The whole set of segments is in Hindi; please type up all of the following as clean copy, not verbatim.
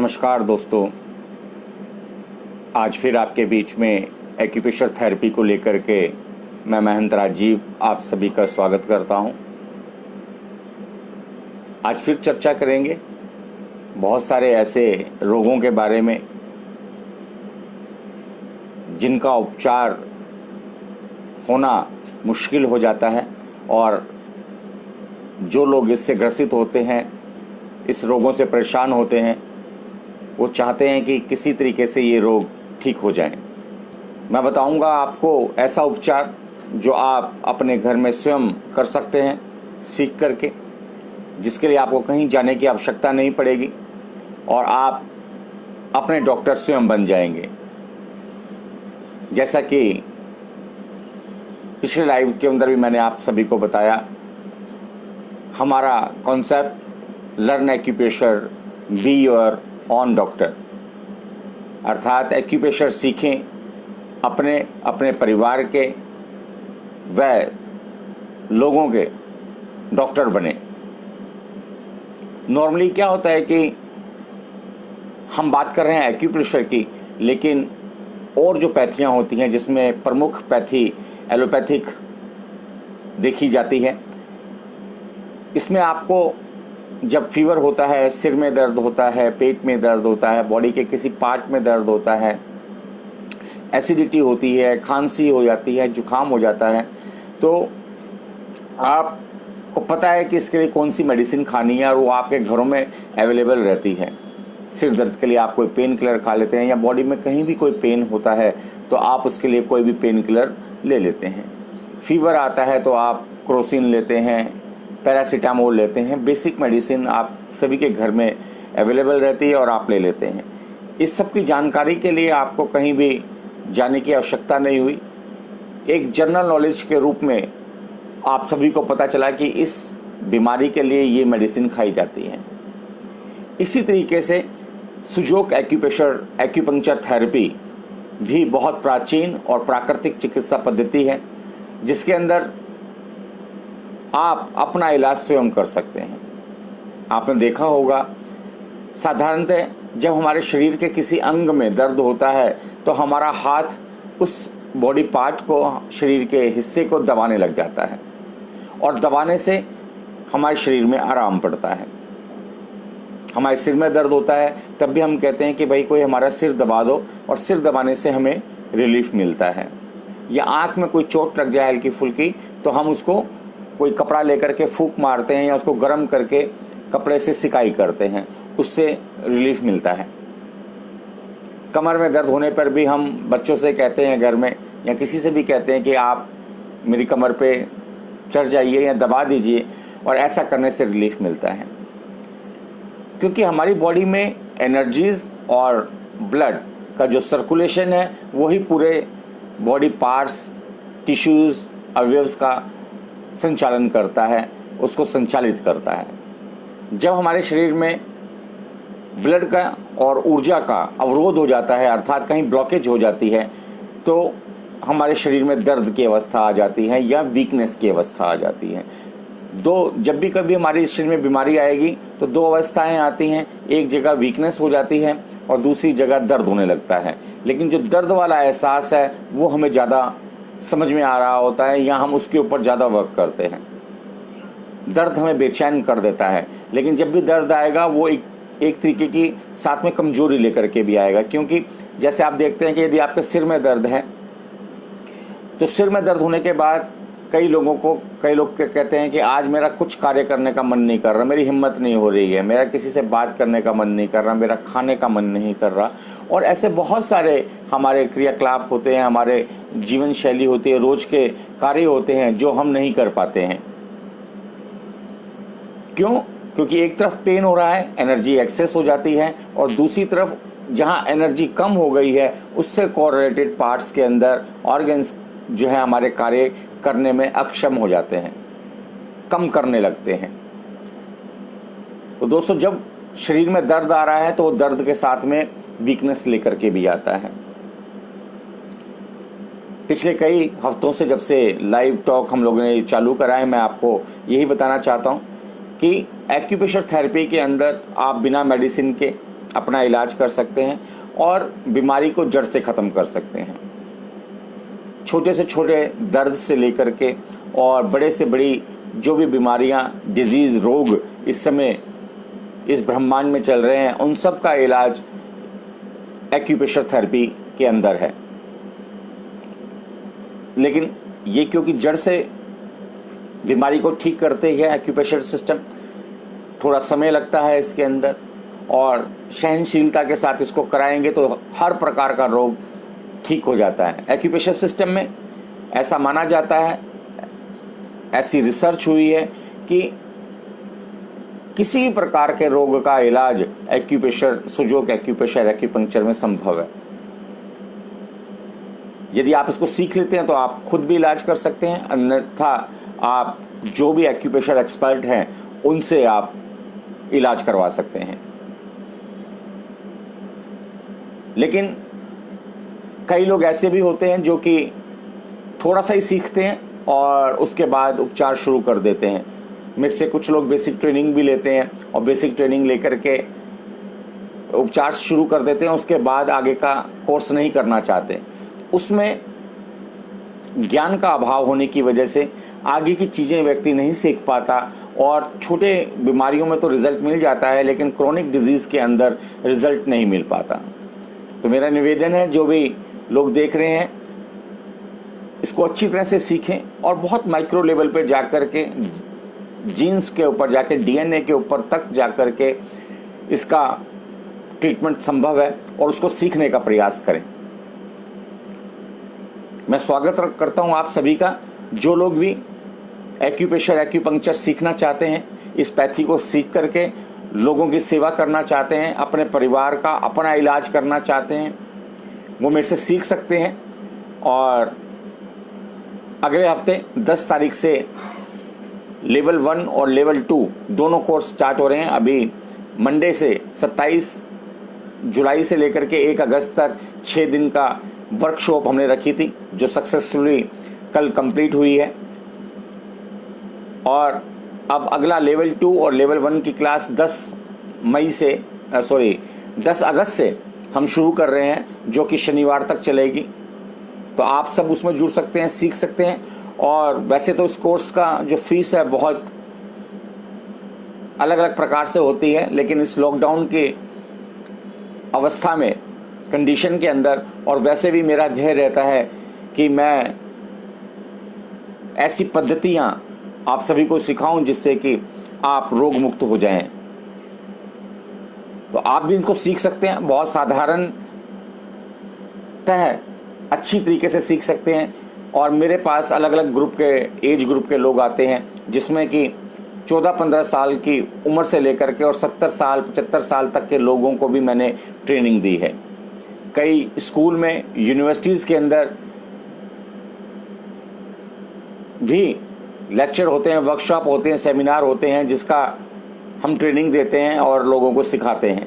नमस्कार दोस्तों, आज फिर आपके बीच में एक्यूप्रेशर थेरेपी को लेकर के मैं महंत राजीव आप सभी का स्वागत करता हूं। आज फिर चर्चा करेंगे बहुत सारे ऐसे रोगों के बारे में जिनका उपचार होना मुश्किल हो जाता है और जो लोग इससे ग्रसित होते हैं, इस रोगों से परेशान होते हैं, वो चाहते हैं कि किसी तरीके से ये रोग ठीक हो जाएं। मैं बताऊंगा आपको ऐसा उपचार जो आप अपने घर में स्वयं कर सकते हैं सीख करके, जिसके लिए आपको कहीं जाने की आवश्यकता नहीं पड़ेगी और आप अपने डॉक्टर स्वयं बन जाएंगे। जैसा कि पिछले लाइव के अंदर भी मैंने आप सभी को बताया, हमारा concept learn acupressure be your on doctor, अर्थात एक्यूप्रेशर सीखें, अपने परिवार के व लोगों के डॉक्टर बने। नॉर्मली क्या होता है कि हम बात कर रहे हैं एक्यूप्रेशर की, लेकिन और जो पैथियां होती हैं जिसमें प्रमुख पैथी एलोपैथिक देखी जाती है, इसमें आपको जब फीवर होता है, सिर में दर्द होता है, पेट में दर्द होता है, बॉडी के किसी पार्ट में दर्द होता है, एसिडिटी होती है, खांसी हो जाती है, जुकाम हो जाता है, तो आपको पता है कि इसके लिए कौन सी मेडिसिन खानी है और वो आपके घरों में अवेलेबल रहती है। सिर दर्द के लिए आप कोई पेन किलर खा लेते हैं, या बॉडी में कहीं भी कोई पेन होता है तो आप उसके लिए कोई भी पेन किलर ले लेते हैं। फीवर आता है तो आप क्रोसिन लेते हैं, पैरासीटामोल लेते हैं। बेसिक मेडिसिन आप सभी के घर में अवेलेबल रहती है और आप ले लेते हैं। इस सब की जानकारी के लिए आपको कहीं भी जाने की आवश्यकता नहीं हुई। एक जनरल नॉलेज के रूप में आप सभी को पता चला कि इस बीमारी के लिए ये मेडिसिन खाई जाती है। इसी तरीके से सुजोक एक्यूपंक्चर थेरेपी भी बहुत प्राचीन और प्राकृतिक चिकित्सा पद्धति है, जिसके अंदर आप अपना इलाज स्वयं कर सकते हैं। आपने देखा होगा, साधारणतः जब हमारे शरीर के किसी अंग में दर्द होता है तो हमारा हाथ उस बॉडी पार्ट को, शरीर के हिस्से को दबाने लग जाता है और दबाने से हमारे शरीर में आराम पड़ता है। हमारे सिर में दर्द होता है तब भी हम कहते हैं कि भाई कोई हमारा सिर दबा दो, और सिर दबाने से हमें रिलीफ मिलता है। या आँख में कोई चोट लग जाए हल्की फुल्की तो हम उसको कोई कपड़ा लेकर के फूंक मारते हैं या उसको गर्म करके कपड़े से सिकाई करते हैं, उससे रिलीफ मिलता है। कमर में दर्द होने पर भी हम बच्चों से कहते हैं घर में, या किसी से भी कहते हैं कि आप मेरी कमर पे चढ़ जाइए या दबा दीजिए, और ऐसा करने से रिलीफ मिलता है। क्योंकि हमारी बॉडी में एनर्जीज और ब्लड का जो सर्कुलेशन है वही पूरे बॉडी पार्ट्स, टिश्यूज, अवयव्स का संचालन करता है, उसको संचालित करता है। जब हमारे शरीर में ब्लड का और ऊर्जा का अवरोध हो जाता है, अर्थात कहीं ब्लॉकेज हो जाती है, तो हमारे शरीर में दर्द की अवस्था आ जाती है या वीकनेस की अवस्था आ जाती है। जब भी कभी हमारे शरीर में बीमारी आएगी तो दो अवस्थाएं आती हैं। एक जगह वीकनेस हो जाती है और दूसरी जगह दर्द होने लगता है। लेकिन जो दर्द वाला एहसास है वो हमें ज़्यादा समझ में आ रहा होता है, या हम उसके ऊपर ज़्यादा वर्क करते हैं। दर्द हमें बेचैन कर देता है, लेकिन जब भी दर्द आएगा वो एक तरीके की साथ में कमजोरी लेकर के भी आएगा। क्योंकि जैसे आप देखते हैं कि यदि आपके सिर में दर्द है तो सिर में दर्द होने के बाद कई लोग कहते हैं कि आज मेरा कुछ कार्य करने का मन नहीं कर रहा, मेरी हिम्मत नहीं हो रही है, मेरा किसी से बात करने का मन नहीं कर रहा, मेरा खाने का मन नहीं कर रहा। और ऐसे बहुत सारे हमारे क्रियाकलाप होते हैं, हमारे जीवन शैली होती है, रोज के कार्य होते हैं जो हम नहीं कर पाते हैं। क्यों? क्योंकि एक तरफ पेन हो रहा है, एनर्जी एक्सेस हो जाती है, और दूसरी तरफ जहां एनर्जी कम हो गई है उससे कोरिलेटेड पार्ट्स के अंदर ऑर्गन्स जो है हमारे कार्य करने में अक्षम हो जाते हैं, कम करने लगते हैं। तो दोस्तों, जब शरीर में दर्द आ रहा है तो वो दर्द के साथ में वीकनेस लेकर के भी आता है। पिछले कई हफ्तों से जब से लाइव टॉक हम लोगों ने चालू करा है, मैं आपको यही बताना चाहता हूं कि एक्यूप्रेशर थेरेपी के अंदर आप बिना मेडिसिन के अपना इलाज कर सकते हैं और बीमारी को जड़ से ख़त्म कर सकते हैं। छोटे से छोटे दर्द से लेकर के और बड़े से बड़ी जो भी बीमारियां, डिजीज़, रोग इस समय इस ब्रह्मांड में चल रहे हैं, उन सब का इलाज एक्यूप्रेशर थेरेपी के अंदर है। लेकिन ये क्योंकि जड़ से बीमारी को ठीक करते हैं एक्यूप्रेशर सिस्टम, थोड़ा समय लगता है इसके अंदर, और सहनशीलता के साथ इसको कराएंगे तो हर प्रकार का रोग ठीक हो जाता है। एक्यूप्रेशर सिस्टम में ऐसा माना जाता है, ऐसी रिसर्च हुई है कि किसी भी प्रकार के रोग का इलाज एक्यूप्रेशर, सुजोग एक्यूप्रेशर, एक्यूपंक्चर में संभव है। यदि आप इसको सीख लेते हैं तो आप खुद भी इलाज कर सकते हैं, अन्यथा आप जो भी एक्यूप्रेशर एक्सपर्ट हैं उनसे आप इलाज करवा सकते हैं। लेकिन कई लोग ऐसे भी होते हैं जो कि थोड़ा सा ही सीखते हैं और उसके बाद उपचार शुरू कर देते हैं। मेरे से कुछ लोग बेसिक ट्रेनिंग भी लेते हैं और बेसिक ट्रेनिंग लेकर के उपचार शुरू कर देते हैं, उसके बाद आगे का कोर्स नहीं करना चाहते। उसमें ज्ञान का अभाव होने की वजह से आगे की चीज़ें व्यक्ति नहीं सीख पाता और छोटे बीमारियों में तो रिजल्ट मिल जाता है, लेकिन क्रोनिक डिजीज़ के अंदर रिजल्ट नहीं मिल पाता। तो मेरा निवेदन है, जो भी लोग देख रहे हैं इसको अच्छी तरह से सीखें और बहुत माइक्रो लेवल पे जाकर के, जीन्स के ऊपर जाके, डीएनए के ऊपर तक जाकर के इसका ट्रीटमेंट संभव है और उसको सीखने का प्रयास करें। मैं स्वागत करता हूं आप सभी का, जो लोग भी एक्यूप्रेशर, एक्यूपंक्चर सीखना चाहते हैं, इस पैथी को सीख करके लोगों की सेवा करना चाहते हैं, अपने परिवार का अपना इलाज करना चाहते हैं, वो मेरे से सीख सकते हैं। और अगले हफ्ते 10 तारीख से लेवल 1 और लेवल 2 दोनों कोर्स स्टार्ट हो रहे हैं। अभी मंडे से 27 जुलाई से लेकर के 1 अगस्त तक 6 दिन का वर्कशॉप हमने रखी थी, जो सक्सेसफुली कल कंप्लीट हुई है। और अब अगला लेवल 2 और लेवल 1 की क्लास 10 अगस्त से हम शुरू कर रहे हैं, जो कि शनिवार तक चलेगी। तो आप सब उसमें जुड़ सकते हैं, सीख सकते हैं। और वैसे तो इस कोर्स का जो फीस है बहुत अलग अलग प्रकार से होती है, लेकिन इस लॉकडाउन के अवस्था में, कंडीशन के अंदर, और वैसे भी मेरा ध्येय रहता है कि मैं ऐसी पद्धतियां आप सभी को सिखाऊं जिससे कि आप रोग मुक्त हो जाएं। तो आप भी इसको सीख सकते हैं, बहुत साधारणतः अच्छी तरीके से सीख सकते हैं। और मेरे पास अलग अलग ग्रुप के, एज ग्रुप के लोग आते हैं, जिसमें कि 14-15 साल की उम्र से लेकर के और 70 साल 75 साल तक के लोगों को भी मैंने ट्रेनिंग दी है। कई स्कूल में, यूनिवर्सिटीज़ के अंदर भी लेक्चर होते हैं, वर्कशॉप होते हैं, सेमिनार होते हैं, जिसका हम ट्रेनिंग देते हैं और लोगों को सिखाते हैं।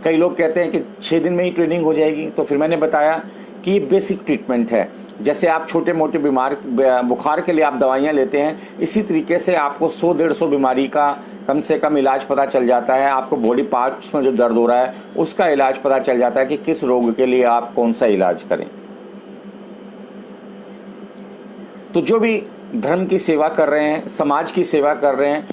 कई लोग कहते हैं कि 6 दिन में ही ट्रेनिंग हो जाएगी, तो फिर मैंने बताया कि ये बेसिक ट्रीटमेंट है। जैसे आप छोटे मोटे बुखार के लिए आप दवाइयाँ लेते हैं, इसी तरीके से आपको 100-150 बीमारी का कम से कम इलाज पता चल जाता है। आपको बॉडी पार्ट्स में जो दर्द हो रहा है उसका इलाज पता चल जाता है कि किस रोग के लिए आप कौन सा इलाज करें। तो जो भी धर्म की सेवा कर रहे हैं, समाज की सेवा कर रहे हैं,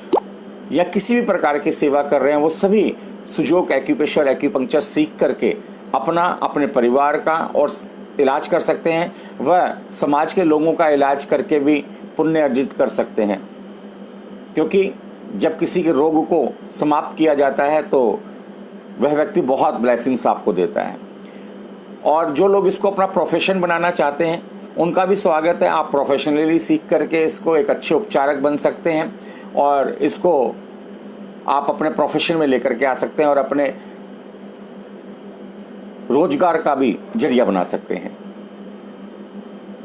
या किसी भी प्रकार की सेवा कर रहे हैं, वो सभी सुजोग एक्यूप्रेशर, एक्यूपंक्चर सीख करके अपना, अपने परिवार का और इलाज कर सकते हैं। वह समाज के लोगों का इलाज करके भी पुण्य अर्जित कर सकते हैं, क्योंकि जब किसी के रोग को समाप्त किया जाता है तो वह व्यक्ति बहुत ब्लेसिंग्स आपको देता है। और जो लोग इसको अपना प्रोफेशन बनाना चाहते हैं उनका भी स्वागत है। आप प्रोफेशनली सीख करके इसको एक अच्छे उपचारक बन सकते हैं और इसको आप अपने प्रोफेशन में लेकर के आ सकते हैं और अपने रोजगार का भी जरिया बना सकते हैं।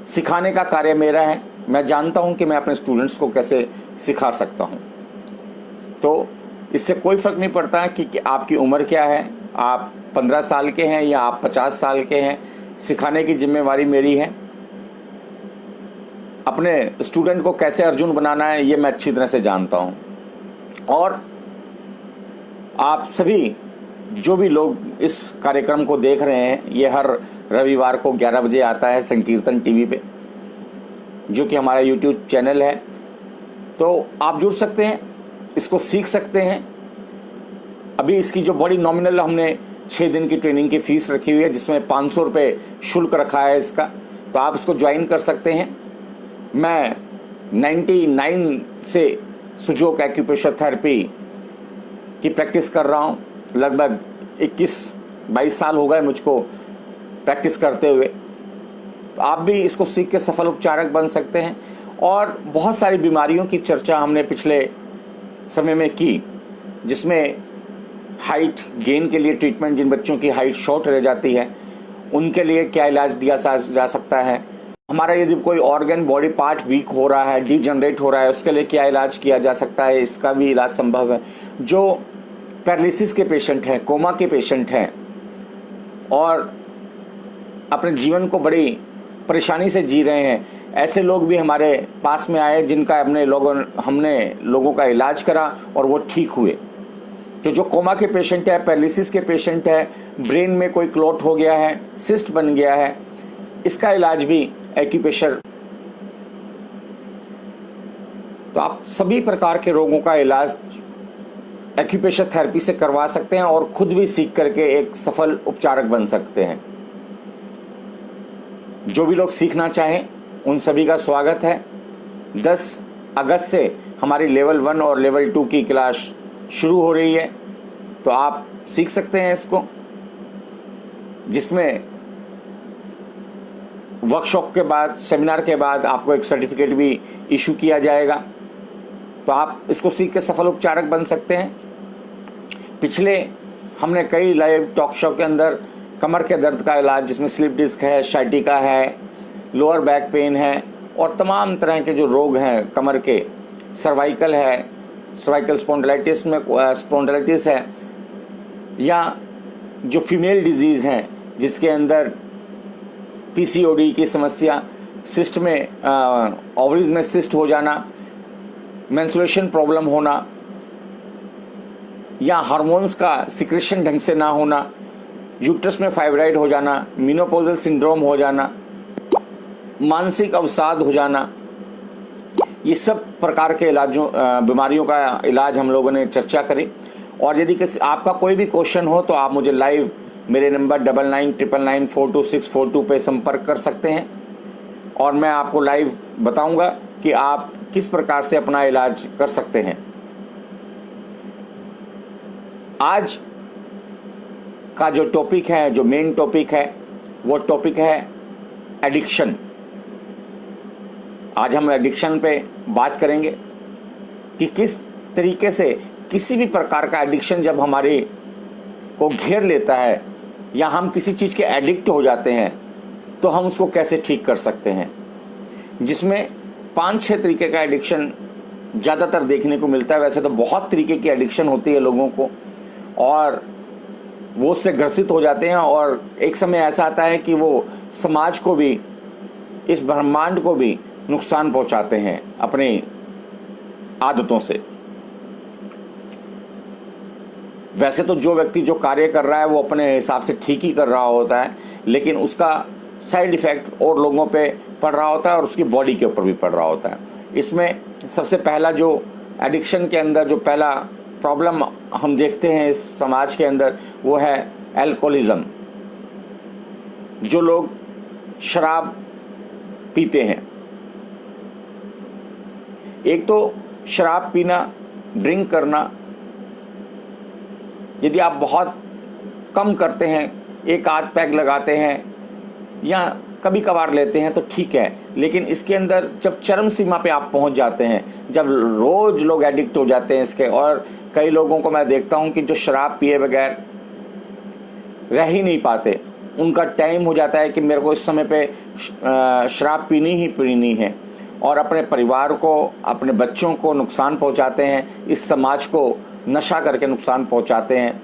सिखाने का कार्य मेरा है। मैं जानता हूं कि मैं अपने स्टूडेंट्स को कैसे सिखा सकता हूं। तो इससे कोई फर्क नहीं पड़ता है कि आपकी उम्र क्या है, आप 15 साल के हैं या आप 50 साल के हैं, सिखाने की जिम्मेवारी मेरी है। अपने स्टूडेंट को कैसे अर्जुन बनाना है ये मैं अच्छी तरह से जानता हूं। और आप सभी जो भी लोग इस कार्यक्रम को देख रहे हैं, ये हर रविवार को 11 बजे आता है संकीर्तन टीवी पे, जो कि हमारा यूट्यूब चैनल है। तो आप जुड़ सकते हैं, इसको सीख सकते हैं। अभी इसकी जो बड़ी नॉमिनल हमने 6 दिन की ट्रेनिंग की फीस रखी हुई है, जिसमें 500 रुपये शुल्क रखा है इसका, तो आप इसको ज्वाइन कर सकते हैं। मैं 99 से सुजोक एक्यूप्रेशर थेरेपी की प्रैक्टिस कर रहा हूँ। लगभग 21-22 साल हो गए मुझको प्रैक्टिस करते हुए। तो आप भी इसको सीख के सफल उपचारक बन सकते हैं। और बहुत सारी बीमारियों की चर्चा हमने पिछले समय में की, जिसमें हाइट गेन के लिए ट्रीटमेंट, जिन बच्चों की हाइट शॉर्ट रह जाती है उनके लिए क्या इलाज दिया जा सकता है। हमारा यदि कोई ऑर्गन बॉडी पार्ट वीक हो रहा है, डीजनरेट हो रहा है, उसके लिए क्या इलाज किया जा सकता है, इसका भी इलाज संभव है। जो पैरालिसिस के पेशेंट हैं, कोमा के पेशेंट हैं और अपने जीवन को बड़ी परेशानी से जी रहे हैं, ऐसे लोग भी हमारे पास में आए, जिनका हमने लोगों का इलाज करा और वो ठीक हुए। तो जो कोमा के पेशेंट है, पैरालिसिस के पेशेंट है, ब्रेन में कोई क्लॉट हो गया है, सिस्ट बन गया है, इसका इलाज भी एक्यूप्रेशर। तो आप सभी प्रकार के रोगों का इलाज एक्यूप्रेशर थेरेपी से करवा सकते हैं और खुद भी सीख करके एक सफल उपचारक बन सकते हैं। जो भी लोग सीखना चाहें उन सभी का स्वागत है। 10 अगस्त से हमारी लेवल 1 और लेवल 2 की क्लास शुरू हो रही है, तो आप सीख सकते हैं इसको, जिसमें वर्कशॉप के बाद, सेमिनार के बाद आपको एक सर्टिफिकेट भी इशू किया जाएगा। तो आप इसको सीख के सफल उपचारक बन सकते हैं। पिछले हमने कई लाइव टॉक शो के अंदर कमर के दर्द का इलाज, जिसमें स्लिप डिस्क है, साइटिका है, लोअर बैक पेन है और तमाम तरह के जो रोग हैं कमर के, सर्वाइकल है, सर्वाइकल स्पॉन्डिलाइटिस है, या जो फीमेल डिजीज़ हैं जिसके अंदर पीसीओडी की समस्या, सिस्ट में ओवरीज में सिस्ट हो जाना, मेंस्ट्रुएशन प्रॉब्लम होना, या हार्मोन्स का सिक्रेशन ढंग से ना होना, यूट्रस में फाइब्राइड हो जाना, मेनोपॉजल सिंड्रोम हो जाना, मानसिक अवसाद हो जाना, ये सब प्रकार के बीमारियों का इलाज हम लोगों ने चर्चा करी। और यदि आपका कोई भी क्वेश्चन हो तो आप मुझे लाइव मेरे नंबर 9999942642 पे संपर्क कर सकते हैं और मैं आपको लाइव बताऊंगा कि आप किस प्रकार से अपना इलाज कर सकते हैं। आज का जो टॉपिक है, जो मेन टॉपिक है, वो टॉपिक है एडिक्शन। आज हम एडिक्शन पे बात करेंगे कि किस तरीके से किसी भी प्रकार का एडिक्शन जब हमारे को घेर लेता है या हम किसी चीज़ के एडिक्ट हो जाते हैं तो हम उसको कैसे ठीक कर सकते हैं, जिसमें 5-6 तरीके का एडिक्शन ज़्यादातर देखने को मिलता है। वैसे तो बहुत तरीके की एडिक्शन होती है लोगों को और वो उससे ग्रसित हो जाते हैं और एक समय ऐसा आता है कि वो समाज को भी, इस ब्रह्मांड को भी नुकसान पहुंचाते हैं अपनी आदतों से। वैसे तो जो व्यक्ति जो कार्य कर रहा है वो अपने हिसाब से ठीक ही कर रहा होता है, लेकिन उसका साइड इफ़ेक्ट और लोगों पे पड़ रहा होता है और उसकी बॉडी के ऊपर भी पड़ रहा होता है। इसमें सबसे पहला जो एडिक्शन के अंदर जो पहला प्रॉब्लम हम देखते हैं इस समाज के अंदर, वो है अल्कोहलिज्म। जो लोग शराब पीते हैं, एक तो शराब पीना, ड्रिंक करना, यदि आप बहुत कम करते हैं, 1-8 पैग लगाते हैं या कभी कभार लेते हैं तो ठीक है, लेकिन इसके अंदर जब चरम सीमा पे आप पहुंच जाते हैं, जब रोज लोग एडिक्ट हो जाते हैं इसके, और कई लोगों को मैं देखता हूं कि जो शराब पिए बगैर रह ही नहीं पाते, उनका टाइम हो जाता है कि मेरे को इस समय पे शराब पीनी ही पीनी है, और अपने परिवार को, अपने बच्चों को नुकसान पहुंचाते हैं, इस समाज को नशा करके नुकसान पहुंचाते हैं।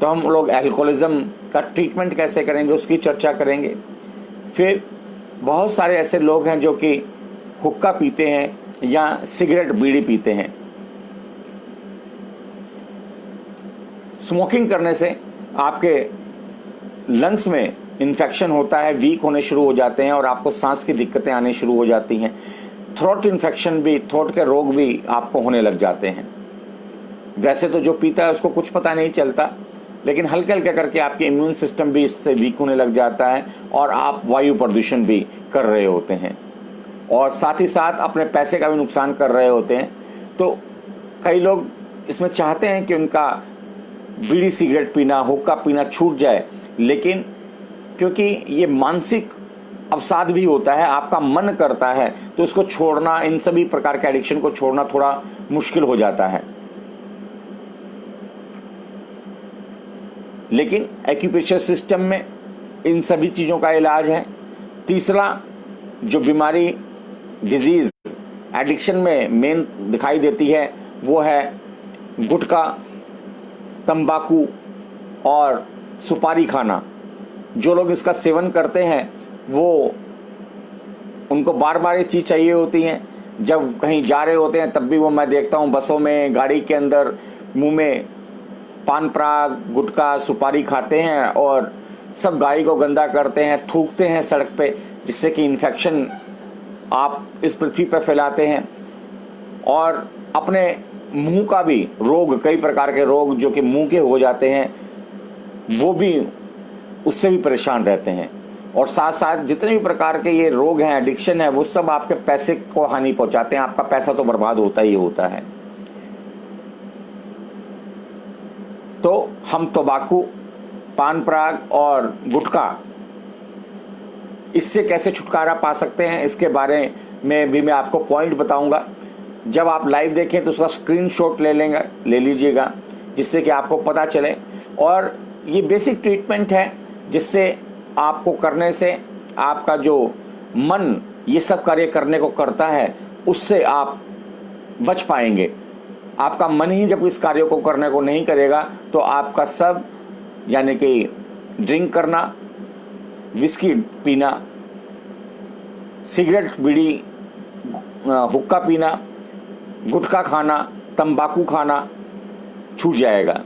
तो हम लोग अल्कोहलिज्म का ट्रीटमेंट कैसे करेंगे उसकी चर्चा करेंगे। फिर बहुत सारे ऐसे लोग हैं जो कि हुक्का पीते हैं या सिगरेट बीड़ी पीते हैं। स्मोकिंग करने से आपके लंग्स में इन्फेक्शन होता है, वीक होने शुरू हो जाते हैं और आपको सांस की दिक्कतें आने शुरू हो जाती हैं। थ्रोट इन्फेक्शन भी, थ्रोट के रोग भी आपको होने लग जाते हैं। वैसे तो जो पीता है उसको कुछ पता नहीं चलता, लेकिन हल्के हल्के करके आपके इम्यून सिस्टम भी इससे वीक होने लग जाता है और आप वायु प्रदूषण भी कर रहे होते हैं और साथ ही साथ अपने पैसे का भी नुकसान कर रहे होते हैं। तो कई लोग इसमें चाहते हैं कि उनका बीड़ी सिगरेट पीना, हुक्का पीना छूट जाए, लेकिन क्योंकि ये मानसिक अवसाद भी होता है, आपका मन करता है, तो इसको छोड़ना, इन सभी प्रकार के एडिक्शन को छोड़ना थोड़ा मुश्किल हो जाता है। लेकिन एक्यूप्रेशर सिस्टम में इन सभी चीज़ों का इलाज है। तीसरा जो बीमारी, डिजीज़ एडिक्शन में मेन दिखाई देती है वो है गुटखा, तंबाकू और सुपारी खाना। जो लोग इसका सेवन करते हैं वो उनको बार बार ये चीज़ चाहिए होती हैं। जब कहीं जा रहे होते हैं तब भी वो मैं देखता हूँ बसों में, गाड़ी के अंदर मुंह में पान पराग, गुटखा, सुपारी खाते हैं और सब गाड़ी को गंदा करते हैं, थूकते हैं सड़क पे, जिससे कि इन्फेक्शन आप इस पृथ्वी पर फैलाते हैं और अपने मुंह का भी रोग, कई प्रकार के रोग जो कि मुंह के हो जाते हैं, वो भी उससे भी परेशान रहते हैं। और साथ साथ जितने भी प्रकार के ये रोग हैं, एडिक्शन है, वो सब आपके पैसे को हानि पहुंचाते हैं। आपका पैसा तो बर्बाद होता ही होता है। तो हम तंबाकू, पान पराग और गुटखा, इससे कैसे छुटकारा पा सकते हैं, इसके बारे में भी मैं आपको पॉइंट बताऊंगा। जब आप लाइव देखें तो उसका स्क्रीनशॉट ले लीजिएगा, जिससे कि आपको पता चले। और ये बेसिक ट्रीटमेंट है जिससे आपको करने से आपका जो मन ये सब कार्य करने को करता है, उससे आप बच पाएंगे। आपका मन ही जब इस कार्य को करने को नहीं करेगा तो आपका सब, यानी कि ड्रिंक करना, विस्की पीना, सिगरेट, बीड़ी, हुक्का पीना, गुटखा खाना, तंबाकू खाना छूट जाएगा।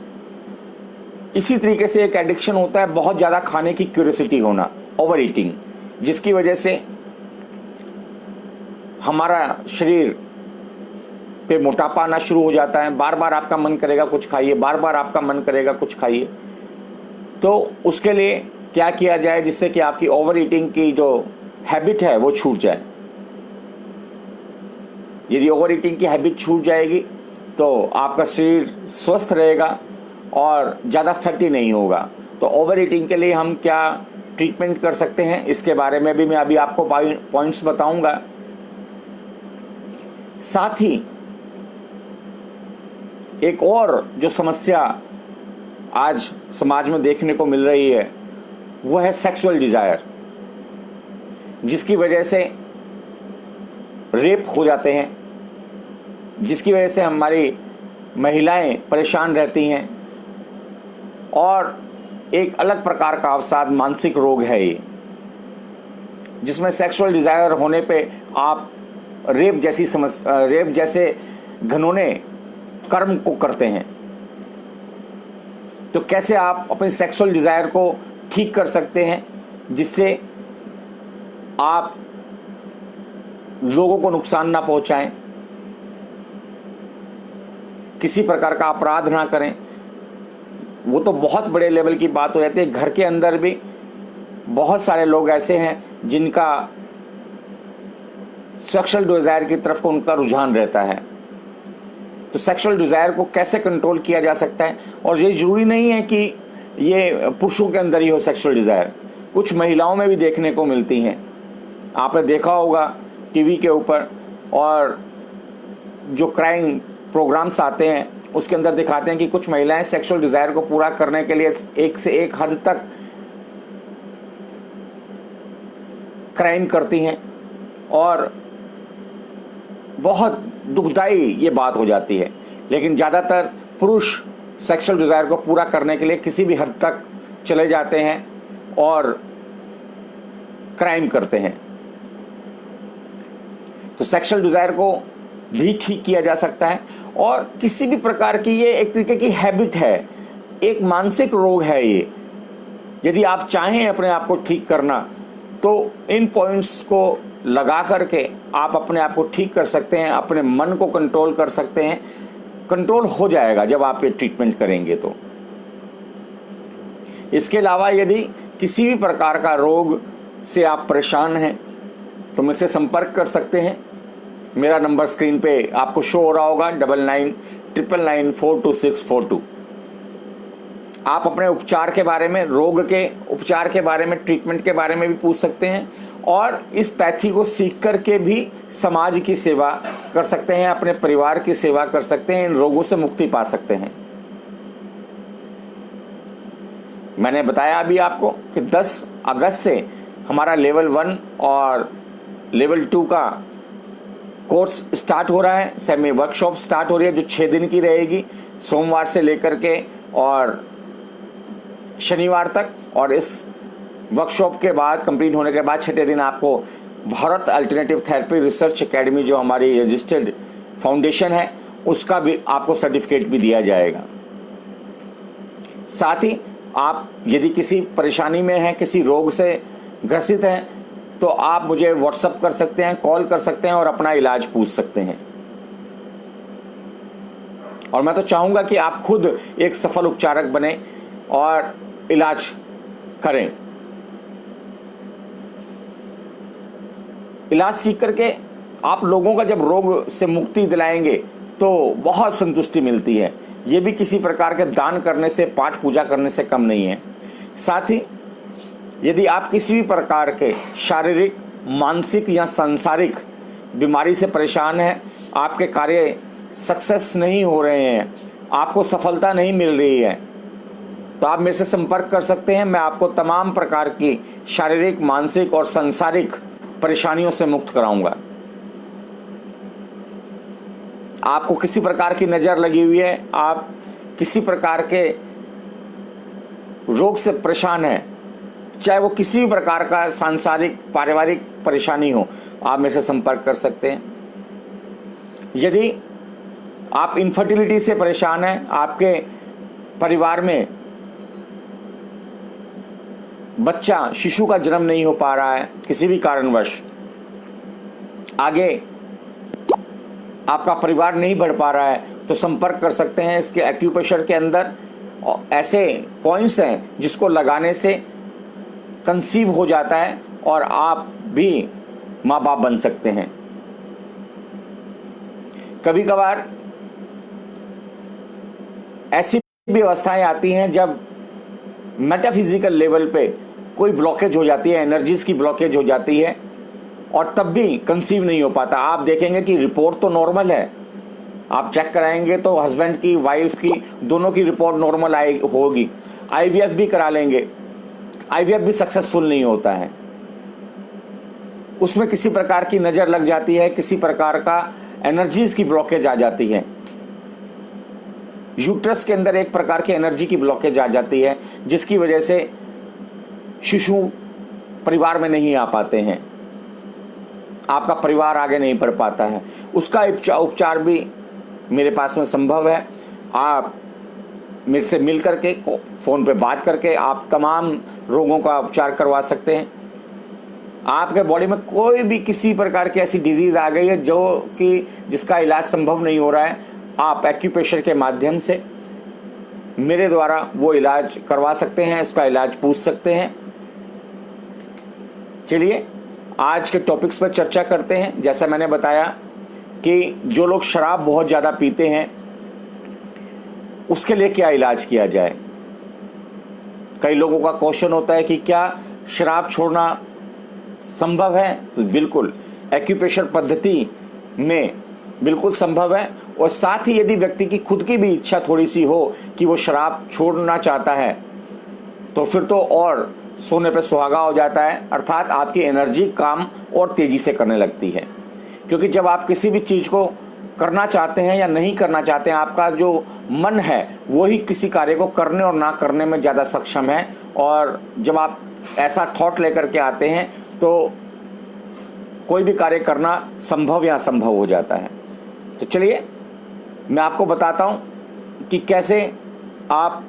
इसी तरीके से एक एडिक्शन होता है बहुत ज़्यादा खाने की क्यूरियोसिटी होना, ओवर ईटिंग, जिसकी वजह से हमारा शरीर पे मोटापा आना शुरू हो जाता है। बार बार आपका मन करेगा कुछ खाइए, बार बार आपका मन करेगा कुछ खाइए। तो उसके लिए क्या किया जाए जिससे कि आपकी ओवर ईटिंग की जो हैबिट है वो छूट जाए। यदि ओवर ईटिंग की हैबिट छूट जाएगी तो आपका शरीर स्वस्थ रहेगा और ज़्यादा फैटी नहीं होगा। तो ओवर ईटिंग के लिए हम क्या ट्रीटमेंट कर सकते हैं, इसके बारे में भी मैं अभी आपको पॉइंट्स बताऊंगा। साथ ही एक और जो समस्या आज समाज में देखने को मिल रही है वो है सेक्सुअल डिजायर, जिसकी वजह से रेप हो जाते हैं, जिसकी वजह से हमारी महिलाएं परेशान रहती हैं और एक अलग प्रकार का अवसाद, मानसिक रोग है ये, जिसमें सेक्सुअल डिजायर होने पे आप रेप जैसे घिनौने कर्म को करते हैं। तो कैसे आप अपने सेक्सुअल डिजायर को ठीक कर सकते हैं जिससे आप लोगों को नुकसान ना पहुंचाएं, किसी प्रकार का अपराध ना करें, वो तो बहुत बड़े लेवल की बात हो जाती है। घर के अंदर भी बहुत सारे लोग ऐसे हैं जिनका सेक्सुअल डिजायर की तरफ को उनका रुझान रहता है। तो सेक्सुअल डिजायर को कैसे कंट्रोल किया जा सकता है, और ये जरूरी नहीं है कि ये पुरुषों के अंदर ही हो सेक्सुअल डिजायर, कुछ महिलाओं में भी देखने को मिलती हैं। आपने देखा होगा टीवी के ऊपर, और जो क्राइम प्रोग्राम्स आते हैं उसके अंदर दिखाते हैं कि कुछ महिलाएं सेक्सुअल डिजायर को पूरा करने के लिए एक से एक हद तक क्राइम करती हैं, और बहुत दुखदाई ये बात हो जाती है। लेकिन ज़्यादातर पुरुष सेक्सुअल डिजायर को पूरा करने के लिए किसी भी हद तक चले जाते हैं और क्राइम करते हैं। तो सेक्सुअल डिजायर को भी ठीक किया जा सकता है, और किसी भी प्रकार की ये एक तरीके की हैबिट है। एक मानसिक रोग है ये। यदि आप चाहें अपने आप को ठीक करना तो इन पॉइंट्स को लगा करके आप अपने आप को ठीक कर सकते हैं, अपने मन को कंट्रोल कर सकते हैं। कंट्रोल हो जाएगा जब आप ये ट्रीटमेंट करेंगे तो। इसके अलावा यदि किसी भी प्रकार का रोग से आप परेशान हैं तो मुझसे संपर्क कर सकते हैं। मेरा नंबर स्क्रीन पे आपको शो हो रहा होगा 9999942642। आप अपने उपचार के बारे में, रोग के उपचार के बारे में, ट्रीटमेंट के बारे में भी पूछ सकते हैं और इस पैथी को सीख करके भी समाज की सेवा कर सकते हैं, अपने परिवार की सेवा कर सकते हैं, इन रोगों से मुक्ति पा सकते हैं। मैंने बताया अभी आपको कि 10 अगस्त से हमारा लेवल 1 और लेवल 2 का कोर्स स्टार्ट हो रहा है। सेमी वर्कशॉप स्टार्ट हो रही है जो 6 दिन की रहेगी, सोमवार से लेकर के और शनिवार तक। और इस वर्कशॉप के बाद कंप्लीट होने के बाद 6ठे दिन आपको Bharat alternative therapy research academy जो हमारी रजिस्टर्ड फाउंडेशन है उसका भी आपको सर्टिफिकेट भी दिया जाएगा। साथ ही आप यदि किसी परेशानी में हैं, किसी रोग से ग्रसित हैं तो आप मुझे व्हाट्सएप कर सकते हैं, कॉल कर सकते हैं और अपना इलाज पूछ सकते हैं। और मैं तो चाहूंगा कि आप खुद एक सफल उपचारक बने और इलाज करें। इलाज सीख करके आप लोगों का जब रोग से मुक्ति दिलाएंगे तो बहुत संतुष्टि मिलती है। ये भी किसी प्रकार के दान करने से, पाठ पूजा करने से कम नहीं है। साथ ही यदि आप किसी भी प्रकार के शारीरिक, मानसिक या सांसारिक बीमारी से परेशान हैं, आपके कार्य सक्सेस नहीं हो रहे हैं, आपको सफलता नहीं मिल रही है, तो आप मेरे से संपर्क कर सकते हैं। मैं आपको तमाम प्रकार की शारीरिक, मानसिक और सांसारिक परेशानियों से मुक्त कराऊंगा। आपको किसी प्रकार की नज़र लगी हुई है, आप किसी प्रकार के रोग से परेशान हैं, चाहे वो किसी भी प्रकार का सांसारिक, पारिवारिक परेशानी हो, आप मेरे से संपर्क कर सकते हैं। यदि आप इनफर्टिलिटी से परेशान हैं, आपके परिवार में बच्चा, शिशु का जन्म नहीं हो पा रहा है किसी भी कारणवश, आगे आपका परिवार नहीं बढ़ पा रहा है, तो संपर्क कर सकते हैं। इसके एक्यूप्रेशर के अंदर ऐसे पॉइंट्स हैं जिसको लगाने से कंसीव हो जाता है और आप भी माँ बाप बन सकते हैं। कभी कभार ऐसी भी अवस्थाएं आती हैं जब मेटाफिजिकल लेवल पे कोई ब्लॉकेज हो जाती है, एनर्जीज की ब्लॉकेज हो जाती है और तब भी कंसीव नहीं हो पाता। आप देखेंगे कि रिपोर्ट तो नॉर्मल है, आप चेक कराएंगे तो हस्बैंड की, वाइफ की, दोनों की रिपोर्ट नॉर्मल होगी। आईवीएफ भी करा लेंगे, आईवीएफ भी सक्सेसफुल नहीं होता है। उसमें किसी प्रकार की नज़र लग जाती है, किसी प्रकार का एनर्जीज की ब्लॉकेज आ जाती है। यूट्रस के अंदर एक प्रकार की एनर्जी की ब्लॉकेज आ जाती है जिसकी वजह से शिशु परिवार में नहीं आ पाते हैं, आपका परिवार आगे नहीं बढ़ पाता है। उसका उपचार भी मेरे पास में संभव है। आप मेरे से मिल करके, फ़ोन पे बात करके आप तमाम रोगों का उपचार करवा सकते हैं। आपके बॉडी में कोई भी किसी प्रकार की ऐसी डिजीज़ आ गई है जो कि जिसका इलाज संभव नहीं हो रहा है, आप एक्यूप्रेशर के माध्यम से मेरे द्वारा वो इलाज करवा सकते हैं, उसका इलाज पूछ सकते हैं। चलिए आज के टॉपिक्स पर चर्चा करते हैं। जैसा मैंने बताया कि जो लोग शराब बहुत ज़्यादा पीते हैं उसके लिए क्या इलाज किया जाए। कई लोगों का क्वेश्चन होता है कि क्या शराब छोड़ना संभव है। तो बिल्कुल एक्यूप्रेशर पद्धति में बिल्कुल संभव है। और साथ ही यदि व्यक्ति की खुद की भी इच्छा थोड़ी सी हो कि वो शराब छोड़ना चाहता है तो फिर तो और सोने पे सुहागा हो जाता है, अर्थात आपकी एनर्जी काम और तेज़ी से करने लगती है। क्योंकि जब आप किसी भी चीज़ को करना चाहते हैं या नहीं करना चाहते हैं, आपका जो मन है वही किसी कार्य को करने और ना करने में ज़्यादा सक्षम है। और जब आप ऐसा थॉट लेकर के आते हैं तो कोई भी कार्य करना संभव या असंभव हो जाता है। तो चलिए मैं आपको बताता हूँ कि कैसे आप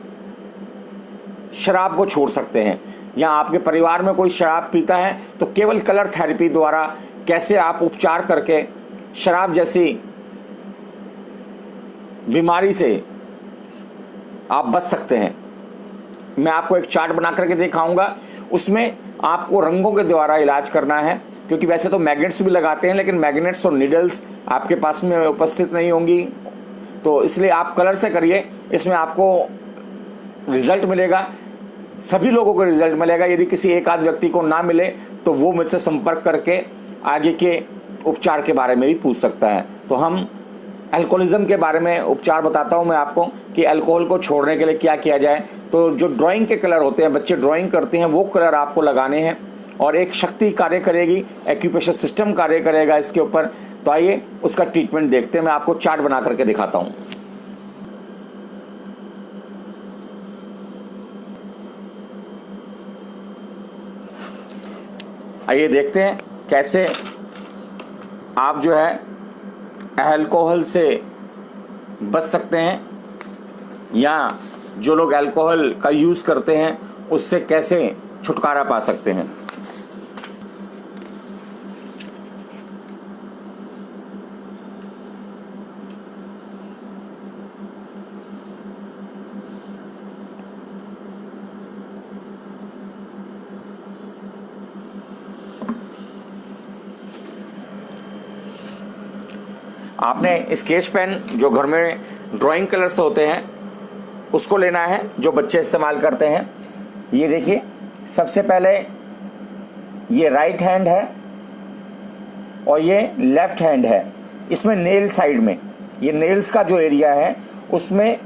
शराब को छोड़ सकते हैं, या आपके परिवार में कोई शराब पीता है तो केवल कलर थेरेपी द्वारा कैसे आप उपचार करके शराब जैसी बीमारी से आप बच सकते हैं। मैं आपको एक चार्ट बना करके दिखाऊंगा, उसमें आपको रंगों के द्वारा इलाज करना है, क्योंकि वैसे तो मैग्नेट्स भी लगाते हैं लेकिन मैग्नेट्स और नीडल्स आपके पास में उपस्थित नहीं होंगी, तो इसलिए आप कलर से करिए, इसमें आपको रिजल्ट मिलेगा, सभी लोगों को रिजल्ट मिलेगा। यदि किसी एक आध व्यक्ति को ना मिले तो वो मुझसे संपर्क करके आगे के उपचार के बारे में भी पूछ सकता है। तो हम अल्कोहलिज्म के बारे में उपचार बताता हूं मैं आपको कि अल्कोहल को छोड़ने के लिए क्या किया जाए। तो जो ड्राइंग के कलर होते हैं, बच्चे ड्राइंग करते हैं, वो कलर आपको लगाने हैं और एक शक्ति कार्य करेगी, एक्यूप्रेशर सिस्टम कार्य करेगा इसके ऊपर। तो आइए उसका ट्रीटमेंट देखते हैं, मैं आपको चार्ट बना करके दिखाता हूं। आइए देखते हैं कैसे आप जो है अल्कोहल से बच सकते हैं, या जो लोग अल्कोहल का यूज़ करते हैं उससे कैसे छुटकारा पा सकते हैं। आपने स्केच पेन जो घर में ड्राइंग कलर्स होते हैं उसको लेना है, जो बच्चे इस्तेमाल करते हैं। ये देखिए, सबसे पहले ये राइट हैंड है और ये लेफ्ट हैंड है। इसमें नेल साइड में, ये नेल्स का जो एरिया है उसमें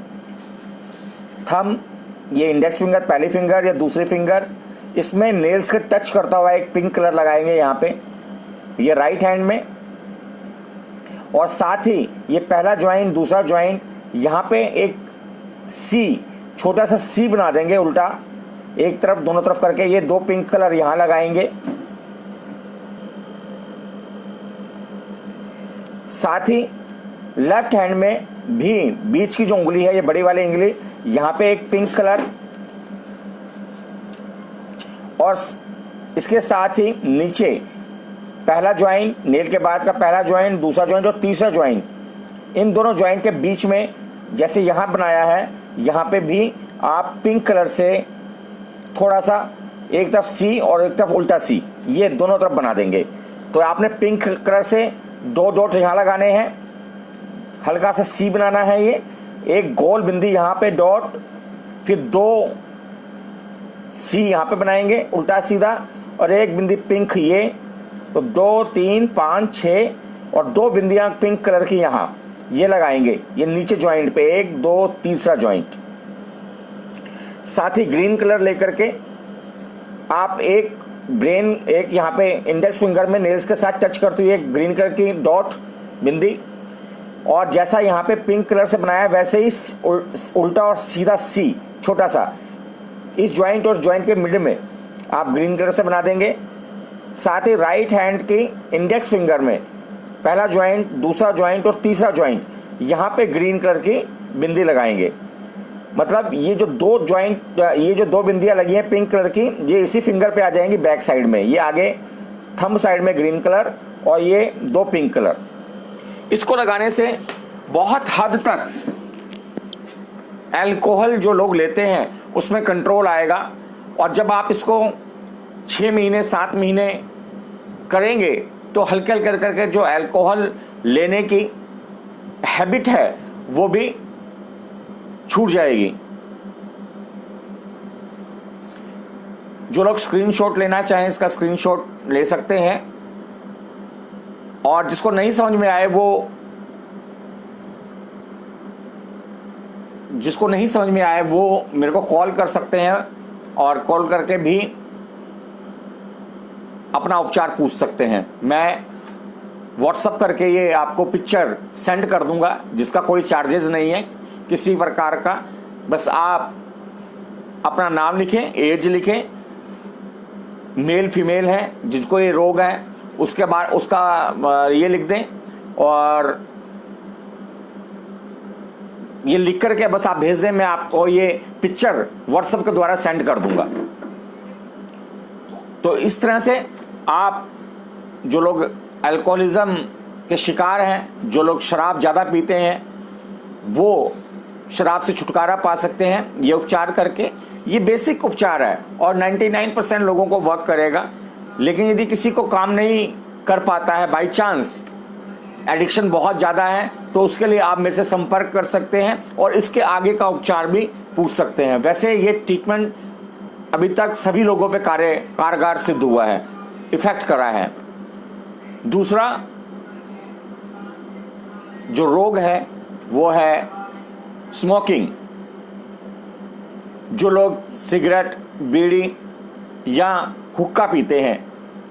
थंब, ये इंडेक्स फिंगर, पहली फिंगर या दूसरी फिंगर, इसमें नेल्स के टच करता हुआ एक पिंक कलर लगाएंगे यहाँ पे, ये राइट हैंड में। और साथ ही ये पहला ज्वाइंट, दूसरा ज्वाइंट, यहाँ पे एक सी, छोटा सा सी बना देंगे उल्टा, एक तरफ दोनों तरफ करके। ये दो पिंक कलर यहाँ लगाएंगे। साथ ही लेफ्ट हैंड में भी बीच की जो उंगली है, ये बड़ी वाली उंगली, यहाँ पे एक पिंक कलर, और इसके साथ ही नीचे पहला ज्वाइंट, नेल के बाद का पहला ज्वाइंट, दूसरा ज्वाइंट और तीसरा ज्वाइंट, इन दोनों ज्वाइंट के बीच में जैसे यहाँ बनाया है, यहाँ पे भी आप पिंक कलर से थोड़ा सा एक तरफ सी और एक तरफ उल्टा सी, ये दोनों तरफ बना देंगे। तो आपने पिंक कलर से दो डॉट यहाँ लगाने हैं, हल्का सा सी बनाना है, ये एक गोल बिंदी यहाँ पे डॉट, फिर दो सी यहाँ पे बनाएंगे उल्टा सीधा, और एक बिंदी पिंक, ये तो 2 3 5 6 और दो बिंदियां पिंक कलर की यहाँ ये लगाएंगे, ये नीचे ज्वाइंट पे, 1 2 तीसरा ज्वाइंट। साथ ही ग्रीन कलर लेकर के आप एक ब्रेन, एक यहाँ पे इंडेक्स फिंगर में नेल्स के साथ टच करते हुए एक ग्रीन कलर की डॉट बिंदी, और जैसा यहाँ पे पिंक कलर से बनाया है वैसे ही उल्टा और सीधा सी छोटा सा इस ज्वाइंट और ज्वाइंट के मिडिल में आप ग्रीन कलर से बना देंगे। साथ ही राइट हैंड की इंडेक्स फिंगर में पहला ज्वाइंट, दूसरा ज्वाइंट और तीसरा ज्वाइंट, यहाँ पे ग्रीन कलर की बिंदी लगाएंगे। मतलब ये जो दो ज्वाइंट, ये जो दो बिंदियाँ लगी हैं पिंक कलर की, ये इसी फिंगर पे आ जाएंगी बैक साइड में, ये आगे थंब साइड में ग्रीन कलर और ये दो पिंक कलर। इसको लगाने से बहुत हद तक अल्कोहल जो लोग लेते हैं उसमें कंट्रोल आएगा। और जब आप इसको 6 महीने 7 महीने करेंगे तो हल्के हल्के करके जो अल्कोहल लेने की हैबिट है वो भी छूट जाएगी। जो लोग स्क्रीनशॉट लेना चाहें इसका स्क्रीनशॉट ले सकते हैं, और जिसको नहीं समझ में आए वो मेरे को कॉल कर सकते हैं, और कॉल करके भी अपना उपचार पूछ सकते हैं। मैं व्हाट्सएप करके ये आपको पिक्चर सेंड कर दूंगा, जिसका कोई चार्जेस नहीं है किसी प्रकार का। बस आप अपना नाम लिखें, एज लिखें, मेल फीमेल है जिसको ये रोग है, उसके बाद उसका ये लिख दें, और ये लिख करके बस आप भेज दें, मैं आपको ये पिक्चर व्हाट्सएप के द्वारा सेंड कर दूंगा। तो इस तरह से आप जो लोग अल्कोहलिज्म के शिकार हैं, जो लोग शराब ज़्यादा पीते हैं, वो शराब से छुटकारा पा सकते हैं ये उपचार करके। ये बेसिक उपचार है और 99% लोगों को वर्क करेगा। लेकिन यदि किसी को काम नहीं कर पाता है, बाई चांस एडिक्शन बहुत ज़्यादा है, तो उसके लिए आप मेरे से संपर्क कर सकते हैं और इसके आगे का उपचार भी पूछ सकते हैं। वैसे ये ट्रीटमेंट अभी तक सभी लोगों पे कारगर सिद्ध हुआ है, इफेक्ट करा है। दूसरा जो रोग है वो है स्मोकिंग। जो लोग सिगरेट, बीड़ी या हुक्का पीते हैं,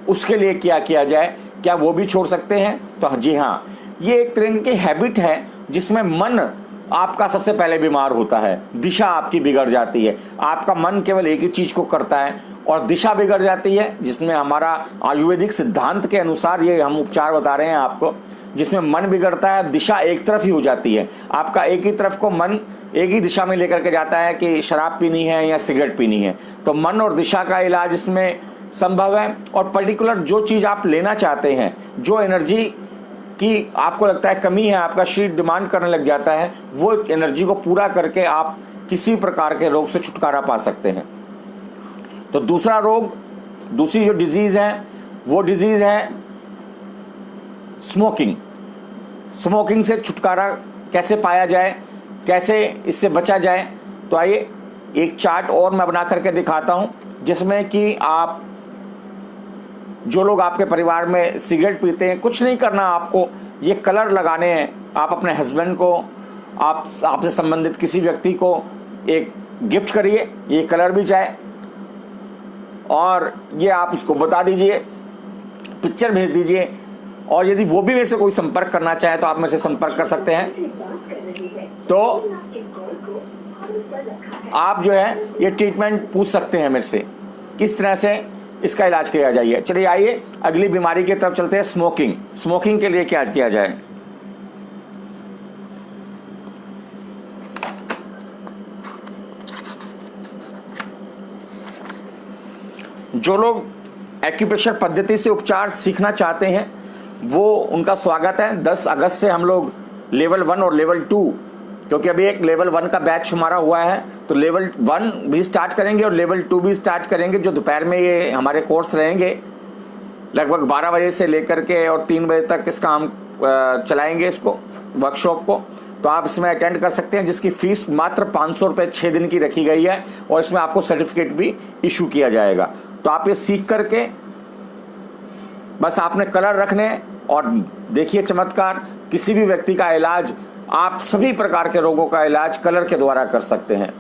उसके लिए क्या किया जाए, क्या वो भी छोड़ सकते हैं? तो जी हाँ, ये एक तरह की हैबिट है जिसमें मन आपका सबसे पहले बीमार होता है, दिशा आपकी बिगड़ जाती है। आपका मन केवल एक ही चीज को करता है और दिशा बिगड़ जाती है, जिसमें हमारा आयुर्वेदिक सिद्धांत के अनुसार ये हम उपचार बता रहे हैं आपको, जिसमें मन बिगड़ता है, दिशा एक तरफ ही हो जाती है। आपका एक ही तरफ को मन एक ही दिशा में लेकर के जाता है कि शराब पीनी है या सिगरेट पीनी है। तो मन और दिशा का इलाज इसमें संभव है। और पर्टिकुलर जो चीज़ आप लेना चाहते हैं, जो एनर्जी की आपको लगता है कमी है, आपका शरीर डिमांड करने लग जाता है, वो एनर्जी को पूरा करके आप किसी प्रकार के रोग से छुटकारा पा सकते हैं। तो दूसरा रोग, दूसरी जो डिजीज़ है वो डिजीज़ है स्मोकिंग। स्मोकिंग से छुटकारा कैसे पाया जाए, कैसे इससे बचा जाए? तो आइए एक चार्ट और मैं बना करके दिखाता हूं, जिसमें कि आप जो लोग आपके परिवार में सिगरेट पीते हैं, कुछ नहीं करना आपको, ये कलर लगाने हैं। आप अपने हस्बैंड को, आपसे संबंधित किसी व्यक्ति को एक गिफ्ट करिए, ये कलर भी जाए, और ये आप उसको बता दीजिए, पिक्चर भेज दीजिए। और यदि वो भी मेरे से कोई संपर्क करना चाहे तो आप मेरे से संपर्क कर सकते हैं। तो आप जो है ये ट्रीटमेंट पूछ सकते हैं मेरे से, किस तरह से इसका इलाज किया जाए। चलिए आइए अगली बीमारी की तरफ चलते हैं, स्मोकिंग। स्मोकिंग के लिए क्या किया जाए? जो लोग एक्यूप्रेशर पद्धति से उपचार सीखना चाहते हैं, वो उनका स्वागत है। 10 अगस्त से हम लोग लेवल 1 और लेवल 2, क्योंकि अभी एक लेवल 1 का बैच हमारा हुआ है, तो लेवल 1 भी स्टार्ट करेंगे और लेवल 2 भी स्टार्ट करेंगे, जो दोपहर में ये हमारे कोर्स रहेंगे। लगभग 12 बजे से लेकर के और 3 बजे तक इसका हम चलाएंगे इसको, वर्कशॉप को। तो आप इसमें अटेंड कर सकते हैं, जिसकी फीस मात्र 500 रुपये 6 दिन की रखी गई है, और इसमें आपको सर्टिफिकेट भी इशू किया जाएगा। तो आप ये सीख करके बस आपने कलर रखने, और देखिए चमत्कार, किसी भी व्यक्ति का इलाज, आप सभी प्रकार के रोगों का इलाज कलर के द्वारा कर सकते हैं।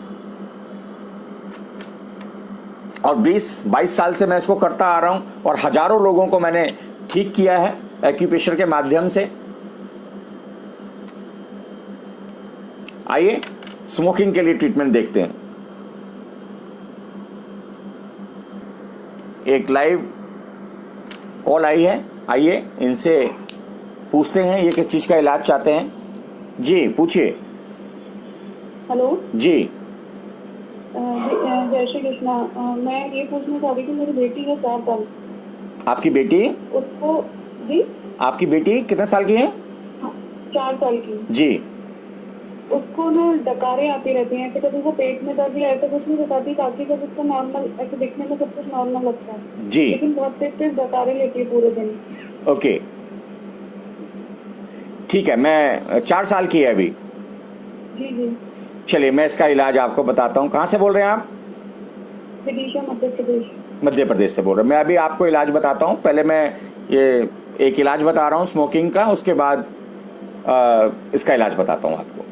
और 20-22 साल से मैं इसको करता आ रहा हूं और हजारों लोगों को मैंने ठीक किया है एक्यूप्रेशर के माध्यम से। आइए स्मोकिंग के लिए ट्रीटमेंट देखते हैं। एक लाइव कॉल आई है, आइए इनसे पूछते हैं ये किस चीज का इलाज चाहते हैं। जी पूछिए। हेलो जी। जय श्री कृष्णा। मैं ये पूछना चाह रही थी, मेरी बेटी है 4 साल। आपकी बेटी? उसको जी। आपकी बेटी कितने साल की है? 4 साल की जी। उसको ना डकारें आती रहती हैं, ऐसे कभी वो पेट में दर्द या ऐसा कुछ नहीं बताती, बाकी जब उसको नॉर्मल ऐसे दिखने में सब कुछ नॉर्मल लगता है जी, लेकिन बहुत तेज डकारें लेती है पूरे दिन। ओके ठीक है, मैं 4 साल की है अभी। जी जी। चलिए मैं इसका इलाज आपको बताता हूँ। कहाँ से बोल रहे हैं आप? विदिशा, मध्य प्रदेश। मध्य प्रदेश से बोल रहे हैं। मैं अभी आपको इलाज बताता हूँ। पहले मैं ये एक इलाज बता रहा हूँ स्मोकिंग का, उसके बाद इसका इलाज बताता हूँ आपको।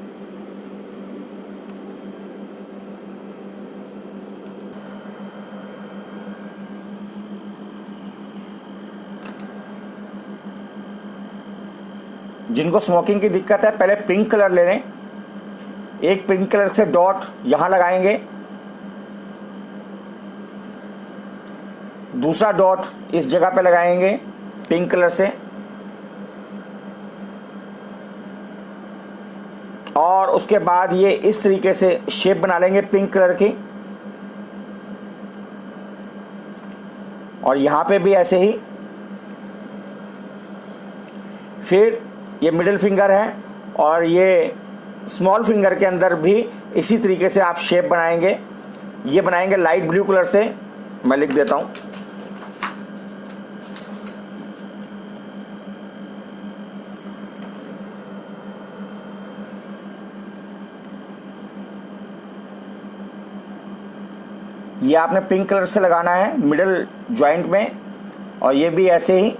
जिनको स्मोकिंग की दिक्कत है, पहले पिंक कलर ले लें। एक पिंक कलर से डॉट यहां लगाएंगे, दूसरा डॉट इस जगह पे लगाएंगे पिंक कलर से, और उसके बाद ये इस तरीके से शेप बना लेंगे पिंक कलर की, और यहाँ पे भी ऐसे ही। फिर ये मिडिल फिंगर है और ये स्मॉल फिंगर के अंदर भी इसी तरीके से आप शेप बनाएंगे। ये बनाएंगे लाइट ब्लू कलर से, मैं लिख देता हूँ। ये आपने पिंक कलर से लगाना है मिडिल जॉइंट में, और ये भी ऐसे ही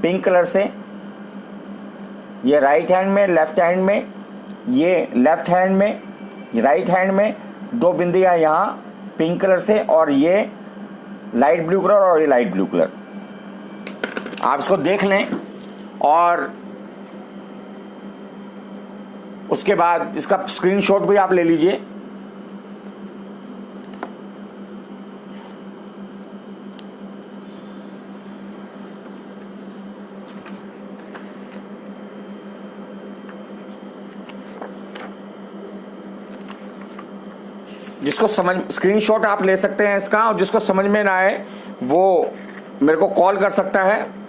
पिंक कलर से। ये राइट हैंड में, लेफ्ट हैंड में, ये लेफ्ट हैंड में, राइट हैंड में 2 बिंदियां यहाँ पिंक कलर से, और ये लाइट ब्लू कलर और ये लाइट ब्लू कलर। आप इसको देख लें और उसके बाद इसका स्क्रीनशॉट भी आप ले लीजिए। जिसको समझ स्क्रीनशॉट आप ले सकते हैं इसका, और जिसको समझ में ना आए वो मेरे को कॉल कर सकता है।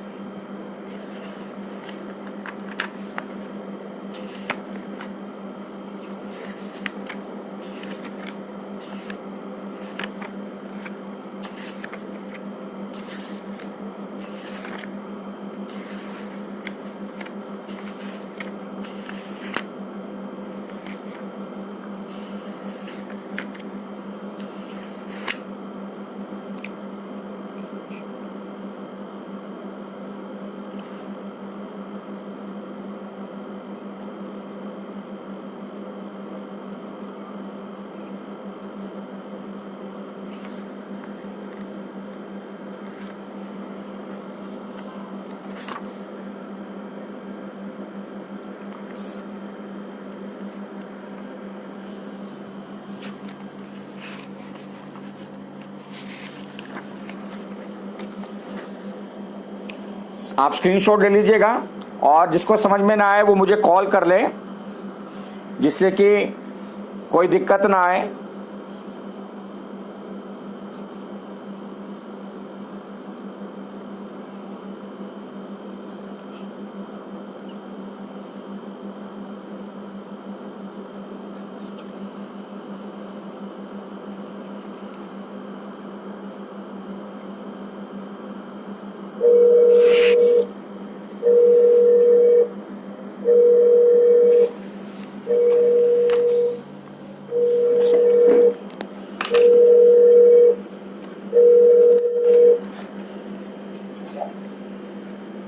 आप स्क्रीनशॉट ले लीजिएगा, और जिसको समझ में ना आए वो मुझे कॉल कर ले, जिससे कि कोई दिक्कत ना आए।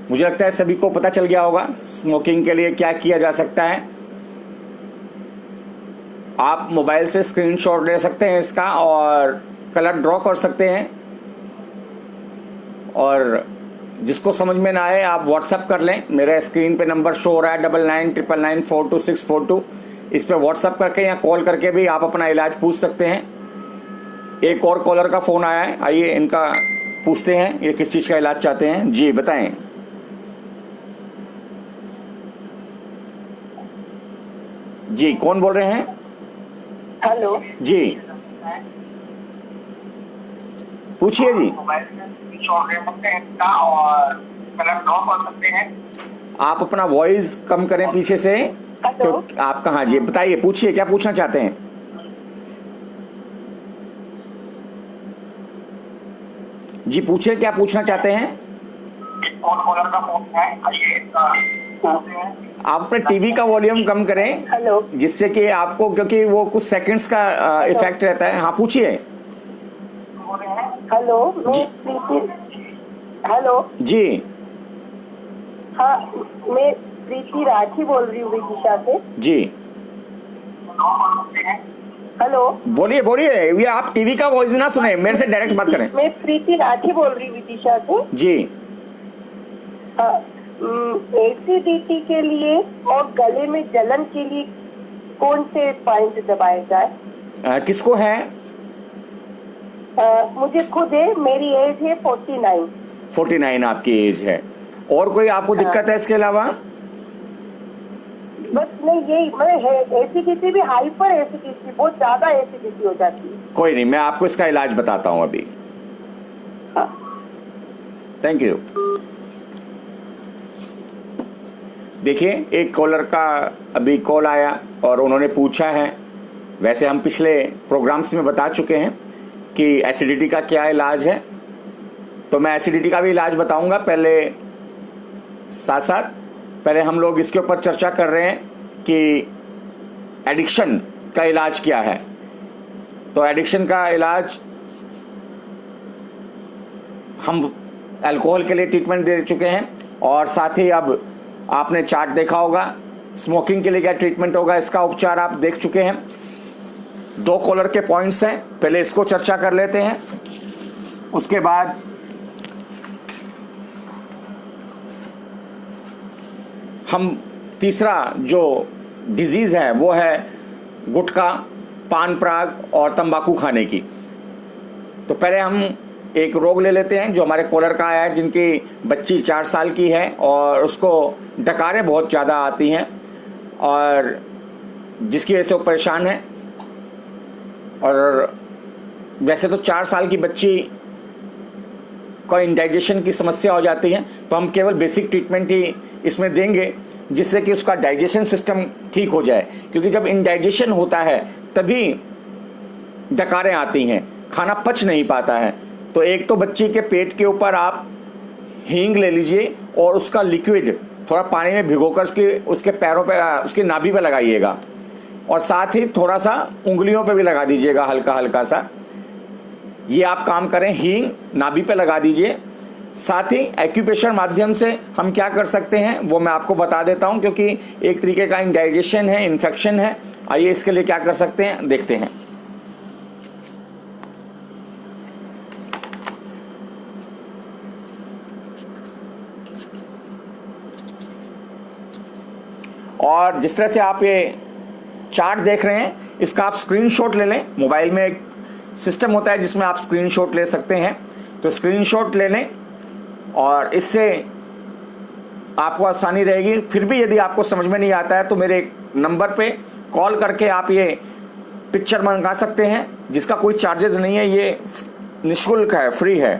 मुझे लगता है सभी को पता चल गया होगा स्मोकिंग के लिए क्या किया जा सकता है। आप मोबाइल से स्क्रीनशॉट ले सकते हैं इसका और कलर ड्रॉ कर सकते हैं, और जिसको समझ में ना आए आप व्हाट्सएप कर लें। मेरे स्क्रीन पे नंबर शो हो रहा है 9999942642। इस पे व्हाट्सएप करके या कॉल करके भी आप अपना इलाज पूछ सकते हैं। एक और कॉलर का फोन आया है, आइए इनका पूछते हैं ये किस चीज़ का इलाज चाहते हैं। जी बताएं। जी कौन बोल रहे हैं? हेलो जी पूछिए जी। आप अपना वॉइस कम करें पीछे से। हेलो आप कहाँ? जी बताइए, पूछिए क्या पूछना चाहते हैं। जी पूछिए क्या पूछना चाहते हैं। आप अपने टीवी का वॉल्यूम कम करें, हेलो जिससे कि आपको, क्योंकि वो कुछ सेकंड्स का इफेक्ट रहता है। हाँ पूछिए। हेलो जी। मैं प्रीति। हेलो जी हाँ, मैं प्रीति राठी बोल रही हूँ विदिशा से। जी हेलो बोलिए बोलिए, ये आप टीवी का वॉइस ना सुने, मेरे से डायरेक्ट बात करें। मैं प्रीति राठी बोल रही हूँ विदिशा से। जी एसिडिटी के लिए और गले में जलन के लिए कौन से पॉइंट दबाए जाए? किसको है? मुझे खुद है, मेरी एज है 49। 49 आपकी एज है। और कोई आपको दिक्कत है इसके अलावा? बस नहीं यही मैं एसिडिटी भी, हाइपर एसिडिटी, बहुत ज्यादा एसिडिटी हो जाती है। कोई नहीं, मैं आपको इसका इलाज बताता हूं अभी। हाँ। Thank you. देखिए, एक कॉलर का अभी कॉल आया और उन्होंने पूछा है, वैसे हम पिछले प्रोग्राम्स में बता चुके हैं कि एसिडिटी का क्या इलाज है, तो मैं एसिडिटी का भी इलाज बताऊंगा। पहले साथ साथ पहले हम लोग इसके ऊपर चर्चा कर रहे हैं कि एडिक्शन का इलाज क्या है। तो एडिक्शन का इलाज हम अल्कोहल के लिए ट्रीटमेंट दे चुके हैं, और साथ ही अब आपने चार्ट देखा होगा, स्मोकिंग के लिए क्या ट्रीटमेंट होगा, इसका उपचार आप देख चुके हैं। 2 कॉलर के पॉइंट्स हैं, पहले इसको चर्चा कर लेते हैं, उसके बाद हम तीसरा जो डिजीज है वो है गुटखा, पान पराग और तंबाकू खाने की। तो पहले हम एक रोग ले लेते हैं जो हमारे कॉलर का आया है, जिनकी बच्ची 4 साल की है और उसको डकारें बहुत ज़्यादा आती हैं और जिसकी वजह से वो परेशान है। और वैसे तो 4 साल की बच्ची को इंडाइजेशन की समस्या हो जाती है, तो हम केवल बेसिक ट्रीटमेंट ही इसमें देंगे जिससे कि उसका डाइजेशन सिस्टम ठीक हो जाए, क्योंकि जब इंडाइजेशन होता है तभी डकारें आती हैं, खाना पच नहीं पाता है। तो एक तो बच्ची के पेट के ऊपर आप हींग ले लीजिए और उसका लिक्विड थोड़ा पानी में भिगोकर उसके पैरों पे, उसकी नाभि पे लगाइएगा, और साथ ही थोड़ा सा उंगलियों पे भी लगा दीजिएगा, हल्का हल्का सा। ये आप काम करें, हींग नाभि पे लगा दीजिए। साथ ही एक्यूप्रेशर माध्यम से हम क्या कर सकते हैं वो मैं आपको बता देता हूं, क्योंकि एक तरीके का इंडाइजेशन है, इन्फेक्शन है। आइए इसके लिए क्या कर सकते हैं देखते हैं। और जिस तरह से आप ये चार्ट देख रहे हैं, इसका आप स्क्रीनशॉट ले लें। मोबाइल में एक सिस्टम होता है जिसमें आप स्क्रीनशॉट ले सकते हैं, तो स्क्रीनशॉट ले लें और इससे आपको आसानी रहेगी। फिर भी यदि आपको समझ में नहीं आता है तो मेरे नंबर पे कॉल करके आप ये पिक्चर मंगा सकते हैं, जिसका कोई चार्जेस नहीं है, ये निःशुल्क है, फ्री है।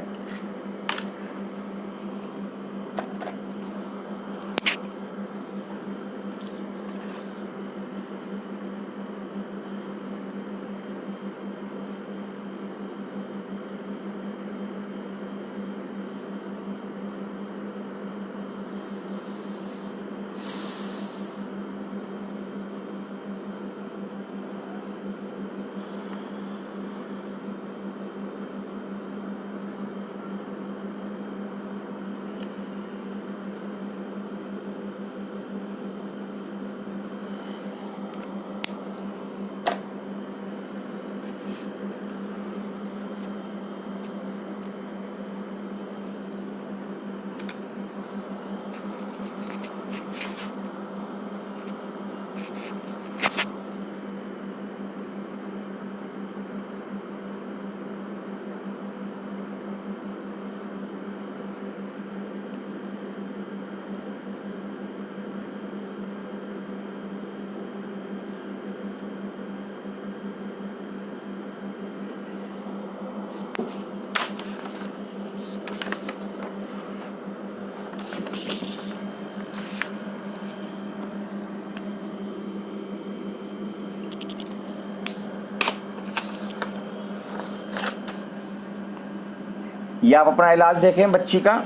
ये आप अपना इलाज देखें बच्ची का।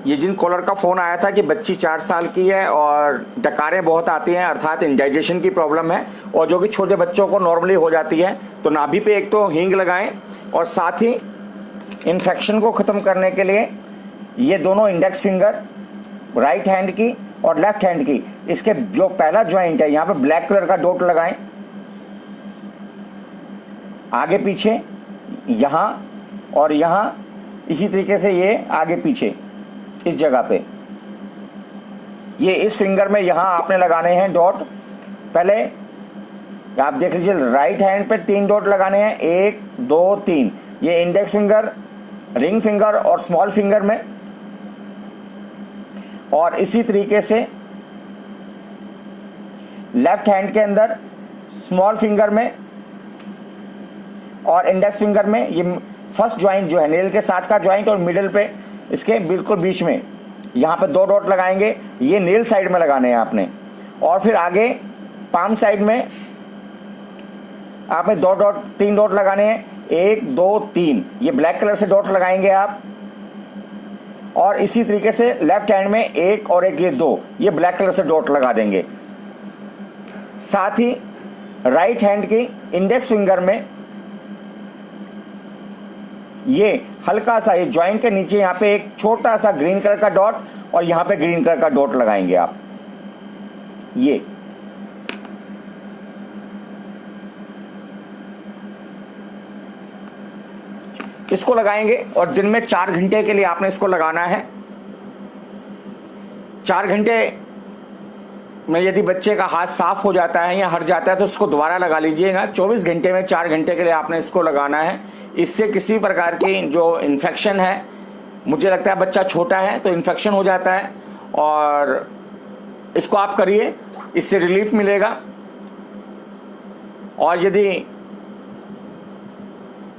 ये जिन कॉलर का फ़ोन आया था कि बच्ची 4 साल की है और डकारें बहुत आती हैं, अर्थात इंडाइजेशन की प्रॉब्लम है, और जो कि छोटे बच्चों को नॉर्मली हो जाती है, तो नाभि पे एक तो हींग लगाएं और साथ ही इन्फेक्शन को ख़त्म करने के लिए ये दोनों इंडेक्स फिंगर राइट हैंड की और लेफ्ट हैंड की, इसके जो पहला ज्वाइंट है यहाँ पे ब्लैक कलर का डॉट लगाएं, आगे पीछे यहाँ और यहाँ, इसी तरीके से ये आगे पीछे इस जगह पे, ये इस फिंगर में यहाँ आपने लगाने हैं डॉट। पहले आप देख लीजिए, राइट हैंड पे 3 डॉट लगाने हैं, 1 2 3, ये इंडेक्स फिंगर, रिंग फिंगर और स्मॉल फिंगर में, और इसी तरीके से लेफ्ट हैंड के अंदर स्मॉल फिंगर में और इंडेक्स फिंगर में, ये फर्स्ट ज्वाइंट जो है नेल के साथ का ज्वाइंट और मिडिल पे इसके बिल्कुल बीच में यहाँ पे 2 डॉट लगाएंगे, ये नेल साइड में लगाने हैं आपने। और फिर आगे पाम साइड में आपने 2 डॉट 3 डॉट लगाने हैं, 1 2 3, ये ब्लैक कलर से डॉट लगाएंगे आप। और इसी तरीके से लेफ्ट हैंड में 1 और 1, ये 2, ये ब्लैक कलर से डॉट लगा देंगे। साथ ही राइट हैंड की इंडेक्स फिंगर में ये हल्का सा, ये ज्वाइंट के नीचे यहाँ पे एक छोटा सा ग्रीन कलर का डॉट और यहाँ पे ग्रीन कलर का डॉट लगाएंगे आप, ये इसको लगाएंगे। और दिन में 4 घंटे के लिए आपने इसको लगाना है। 4 घंटे में यदि बच्चे का हाथ साफ हो जाता है या हट जाता है तो उसको दोबारा लगा लीजिएगा। 24 घंटे में 4 घंटे के लिए आपने इसको लगाना है। इससे किसी प्रकार की जो इन्फेक्शन है, मुझे लगता है बच्चा छोटा है तो इन्फेक्शन हो जाता है, और इसको आप करिए, इससे रिलीफ मिलेगा। और यदि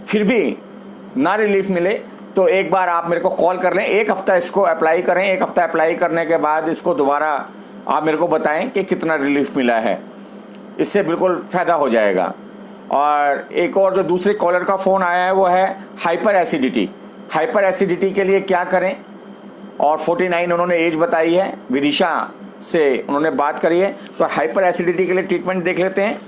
फिर भी ना रिलीफ मिले तो एक बार आप मेरे को कॉल कर लें। 1 हफ्ता इसको अप्लाई करें, 1 हफ्ता अप्लाई करने के बाद इसको दोबारा आप मेरे को बताएं कि कितना रिलीफ मिला है। इससे बिल्कुल फ़ायदा हो जाएगा। और एक और जो दूसरे कॉलर का फ़ोन आया है वो है हाइपर एसिडिटी। हाइपर एसिडिटी के लिए क्या करें, और 49 उन्होंने एज बताई है, विदिशा से उन्होंने बात करी है। तो हाइपर एसिडिटी के लिए ट्रीटमेंट देख लेते हैं।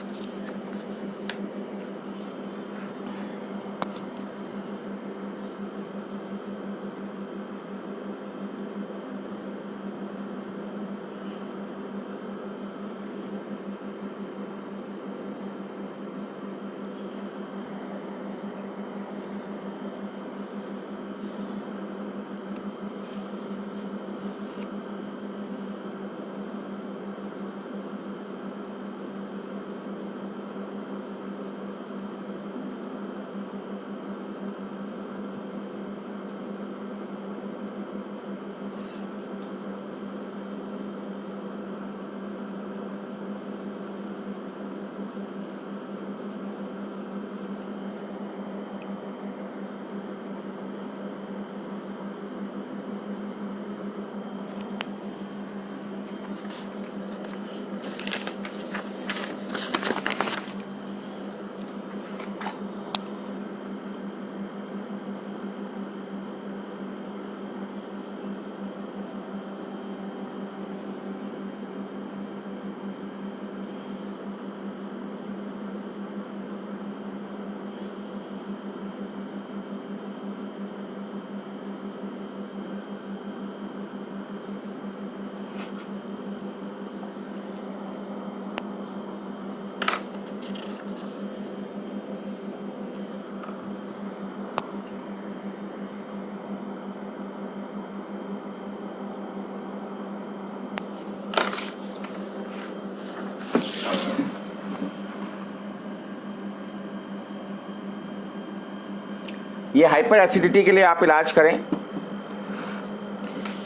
ये हाइपर एसिडिटी के लिए आप इलाज करें।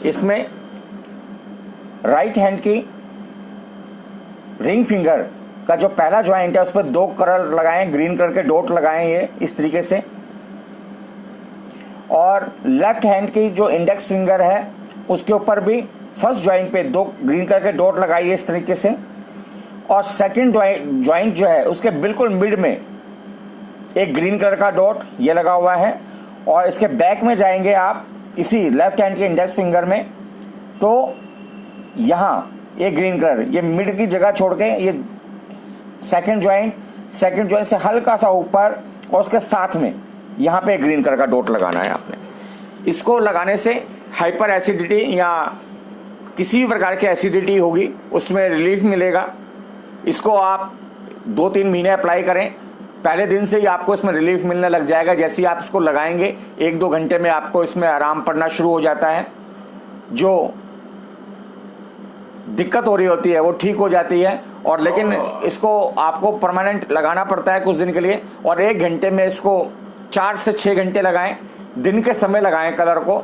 इसमें राइट हैंड की रिंग फिंगर का जो पहला ज्वाइंट है उस पर 2 कलर लगाएं, ग्रीन कलर के डॉट लगाएं, ये इस तरीके से। और लेफ्ट हैंड की जो इंडेक्स फिंगर है उसके ऊपर भी फर्स्ट ज्वाइंट पे 2 ग्रीन कलर के डॉट लगाइए इस तरीके से। और सेकंड ज्वाइंट जो है उसके बिल्कुल मिड में एक ग्रीन कलर का डॉट ये लगा हुआ है। और इसके बैक में जाएंगे आप इसी लेफ्ट हैंड के इंडेक्स फिंगर में, तो यहाँ ये ग्रीन कलर, ये मिड की जगह छोड़ के ये सेकंड ज्वाइंट से हल्का सा ऊपर और उसके साथ में यहाँ पे ग्रीन कलर का डॉट लगाना है आपने। इसको लगाने से हाइपर एसिडिटी या किसी भी प्रकार की एसिडिटी होगी उसमें रिलीफ मिलेगा। इसको आप 2-3 महीने अप्लाई करें, पहले दिन से ही आपको इसमें रिलीफ मिलने लग जाएगा। जैसे ही आप इसको लगाएंगे 1-2 घंटे में आपको इसमें आराम पड़ना शुरू हो जाता है, जो दिक्कत हो रही होती है वो ठीक हो जाती है। और लेकिन इसको आपको परमानेंट लगाना पड़ता है कुछ दिन के लिए, और 1 घंटे में इसको 4 से 6 घंटे लगाएं। दिन के समय लगाएं कलर को,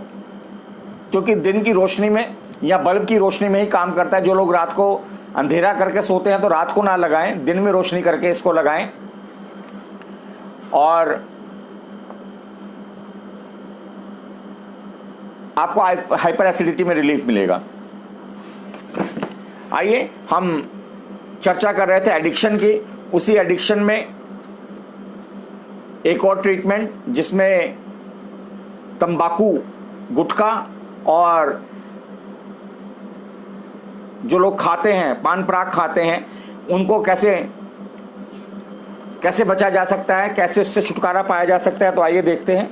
क्योंकि दिन की रोशनी में या बल्ब की रोशनी में ही काम करता है। जो लोग रात को अंधेरा करके सोते हैं तो रात को ना लगाएं, दिन में रोशनी करके इसको लगाएं और आपको हाइपर एसिडिटी में रिलीफ मिलेगा। आइए, हम चर्चा कर रहे थे एडिक्शन की, उसी एडिक्शन में एक और ट्रीटमेंट जिसमें तंबाकू, गुटखा और जो लोग खाते हैं, पान पराग खाते हैं, उनको कैसे बचा जा सकता है, कैसे इससे छुटकारा पाया जा सकता है। तो आइए देखते हैं।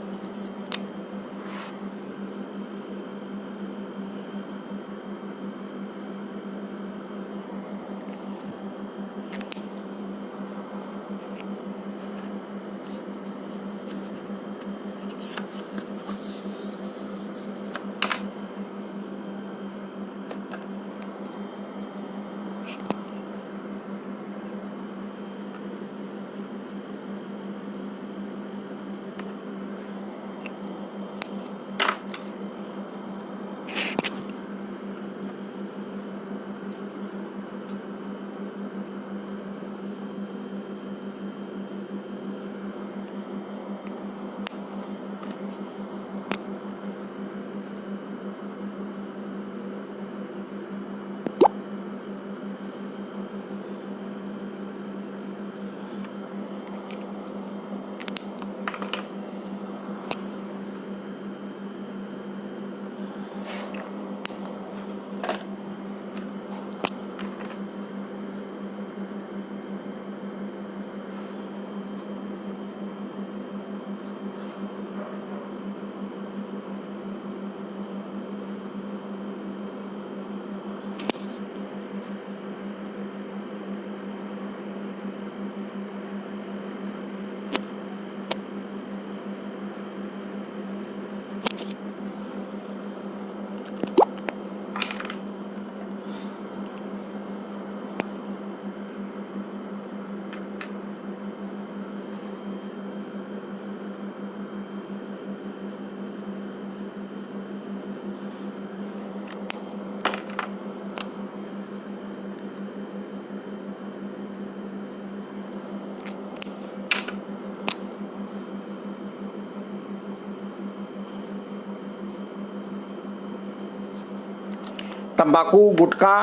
तंबाकू, गुटखा,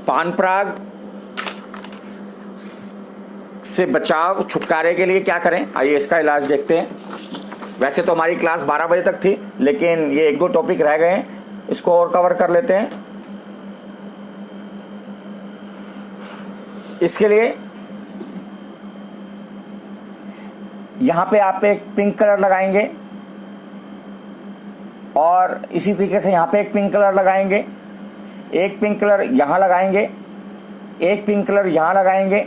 पान पराग से बचाव, छुटकारे के लिए क्या करें, आइए इसका इलाज देखते हैं। वैसे तो हमारी क्लास 12 बजे तक थी, लेकिन ये 1-2 टॉपिक रह गए हैं, इसको और कवर कर लेते हैं। इसके लिए यहां पे आप एक पिंक कलर लगाएंगे और इसी तरीके से यहां पे एक पिंक कलर लगाएंगे, एक पिंक कलर यहाँ लगाएंगे, एक पिंक कलर यहाँ लगाएंगे।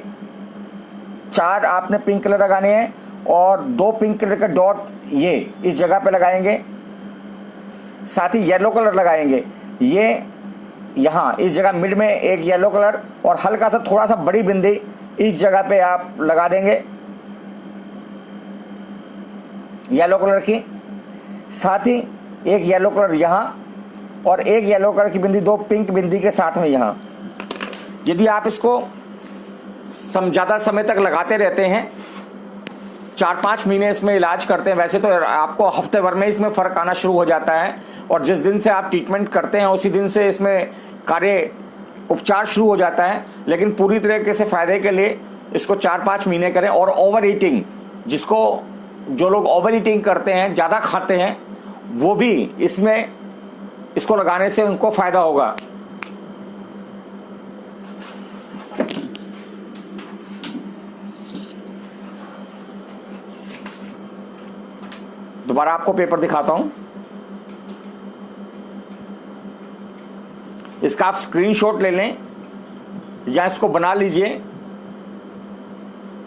4 आपने पिंक कलर लगाने हैं और 2 पिंक कलर का डॉट ये इस जगह पे लगाएंगे। साथ ही येलो कलर लगाएंगे, ये यहाँ इस जगह मिड में एक येलो कलर और हल्का सा थोड़ा सा बड़ी बिंदी इस जगह पे आप लगा देंगे येलो कलर की। साथ ही एक येलो कलर यहाँ और एक येलो कलर की बिंदी 2 पिंक बिंदी के साथ में यहाँ। यदि आप इसको ज़्यादा समय तक लगाते रहते हैं, 4-5 महीने इसमें इलाज करते हैं, वैसे तो आपको हफ्ते भर में इसमें फ़र्क आना शुरू हो जाता है और जिस दिन से आप ट्रीटमेंट करते हैं उसी दिन से इसमें कार्य उपचार शुरू हो जाता है। लेकिन पूरी तरीके से फ़ायदे के लिए इसको 4-5 महीने करें। और ओवर ईटिंग, जो लोग ओवर ईटिंग करते हैं, ज़्यादा खाते हैं, वो भी इसमें इसको लगाने से उनको फायदा होगा। दोबारा आपको पेपर दिखाता हूं, इसका आप स्क्रीनशॉट ले लें या इसको बना लीजिए,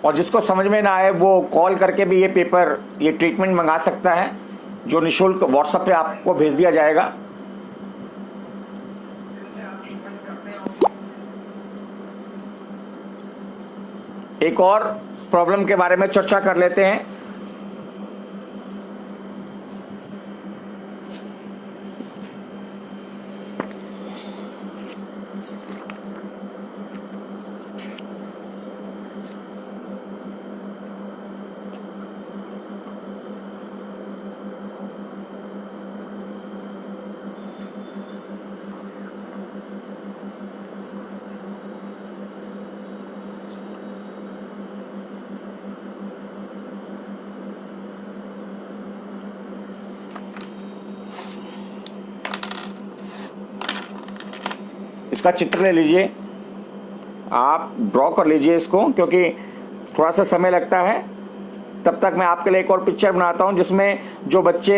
और जिसको समझ में ना आए वो कॉल करके भी ये पेपर, ये ट्रीटमेंट मंगा सकता है, जो निःशुल्क व्हाट्सएप पे आपको भेज दिया जाएगा। एक और प्रॉब्लम के बारे में चर्चा कर लेते हैं। इसका चित्र ले लीजिए, आप ड्रॉ कर लीजिए इसको, क्योंकि थोड़ा सा समय लगता है। तब तक मैं आपके लिए एक और पिक्चर बनाता हूं जिसमें जो बच्चे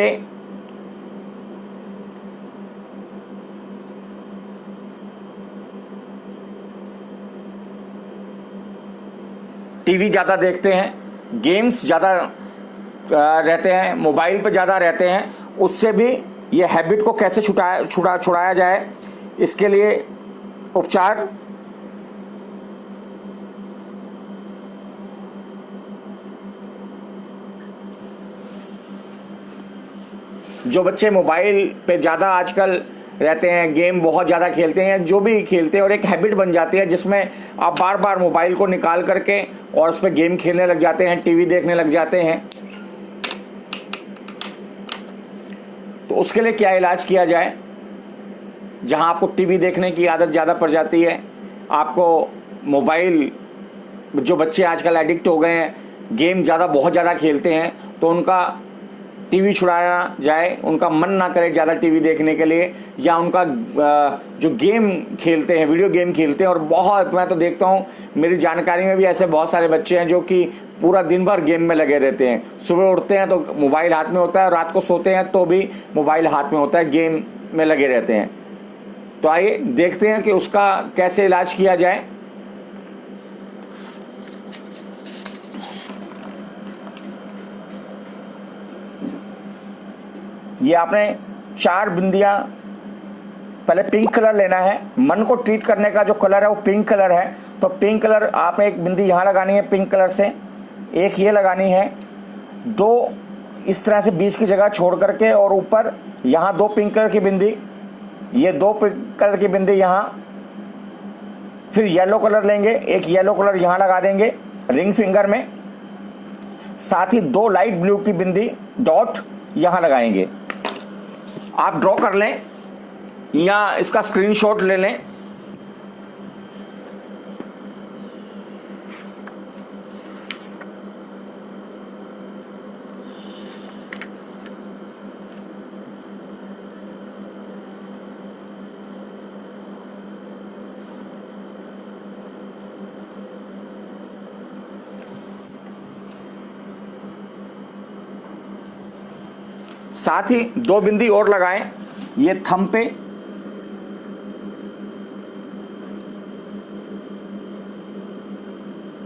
टीवी ज़्यादा देखते हैं, गेम्स ज़्यादा रहते हैं, मोबाइल पर ज़्यादा रहते हैं, उससे भी ये हैबिट को कैसे छुड़ाया जाए, इसके लिए उपचार। जो बच्चे मोबाइल पे ज़्यादा आजकल रहते हैं, गेम बहुत ज़्यादा खेलते हैं, जो भी खेलते हैं, और एक हैबिट बन जाती है जिसमें आप बार बार मोबाइल को निकाल करके और उस पर गेम खेलने लग जाते हैं, टीवी देखने लग जाते हैं, तो उसके लिए क्या इलाज किया जाए। जहां आपको टीवी देखने की आदत ज़्यादा पड़ जाती है, आपको मोबाइल, जो बच्चे आजकल एडिक्ट हो गए हैं, गेम बहुत ज़्यादा खेलते हैं, तो उनका टीवी छुड़ाया जाए, उनका मन ना करे ज़्यादा टीवी देखने के लिए, या उनका जो गेम खेलते हैं, वीडियो गेम खेलते हैं, और बहुत, मैं तो देखता हूँ मेरी जानकारी में भी ऐसे बहुत सारे बच्चे हैं जो कि पूरा दिन भर गेम में लगे रहते हैं। सुबह उठते हैं तो मोबाइल हाथ में होता है, रात को सोते हैं तो भी मोबाइल हाथ में होता है, गेम में लगे रहते हैं। तो आइए देखते हैं कि उसका कैसे इलाज किया जाए। ये आपने 4 बिंदियां, पहले पिंक कलर लेना है। मन को ट्रीट करने का जो कलर है वो पिंक कलर है, तो पिंक कलर आपने एक बिंदी यहाँ लगानी है पिंक कलर से, एक ये लगानी है, 2 इस तरह से बीच की जगह छोड़ करके, और ऊपर यहाँ 2 पिंक कलर की बिंदी, ये 2 पिंक कलर की बिंदी यहाँ। फिर येलो कलर लेंगे, एक येलो कलर यहाँ लगा देंगे रिंग फिंगर में, साथ ही 2 लाइट ब्लू की बिंदी डॉट यहाँ लगाएंगे। आप ड्रॉ कर लें या इसका स्क्रीनशॉट ले लें। साथ ही 2 बिंदी और लगाएं, ये थंब पे,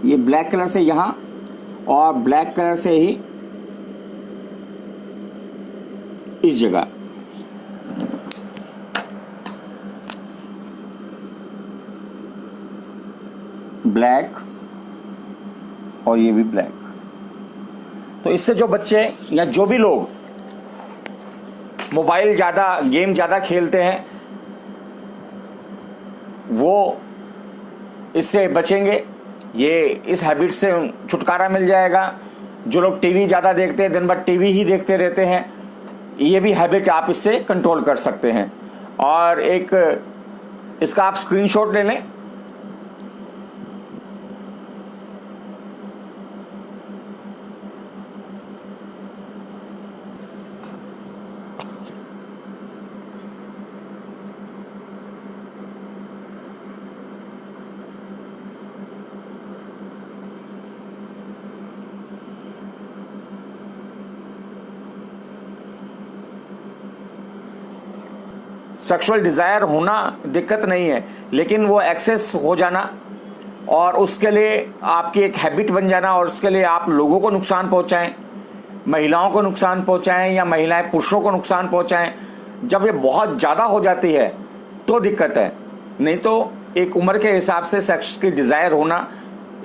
ये ब्लैक कलर से यहां, और ब्लैक कलर से ही इस जगह। ब्लैक और ये भी ब्लैक। तो इससे जो बच्चे या जो भी लोग मोबाइल ज़्यादा, गेम ज़्यादा खेलते हैं, वो इससे बचेंगे, ये इस हैबिट से छुटकारा मिल जाएगा। जो लोग टीवी ज़्यादा देखते हैं, दिन भर टीवी ही देखते रहते हैं, ये भी हैबिट आप इससे कंट्रोल कर सकते हैं। और एक इसका आप स्क्रीनशॉट ले लें। सेक्सुअल डिज़ायर होना दिक्कत नहीं है, लेकिन वो एक्सेस हो जाना और उसके लिए आपकी एक हैबिट बन जाना और उसके लिए आप लोगों को नुकसान पहुंचाएं, महिलाओं को नुकसान पहुंचाएं या महिलाएं पुरुषों को नुकसान पहुंचाएं, जब ये बहुत ज़्यादा हो जाती है तो दिक्कत है। नहीं तो एक उम्र के हिसाब से सेक्स की डिज़ायर होना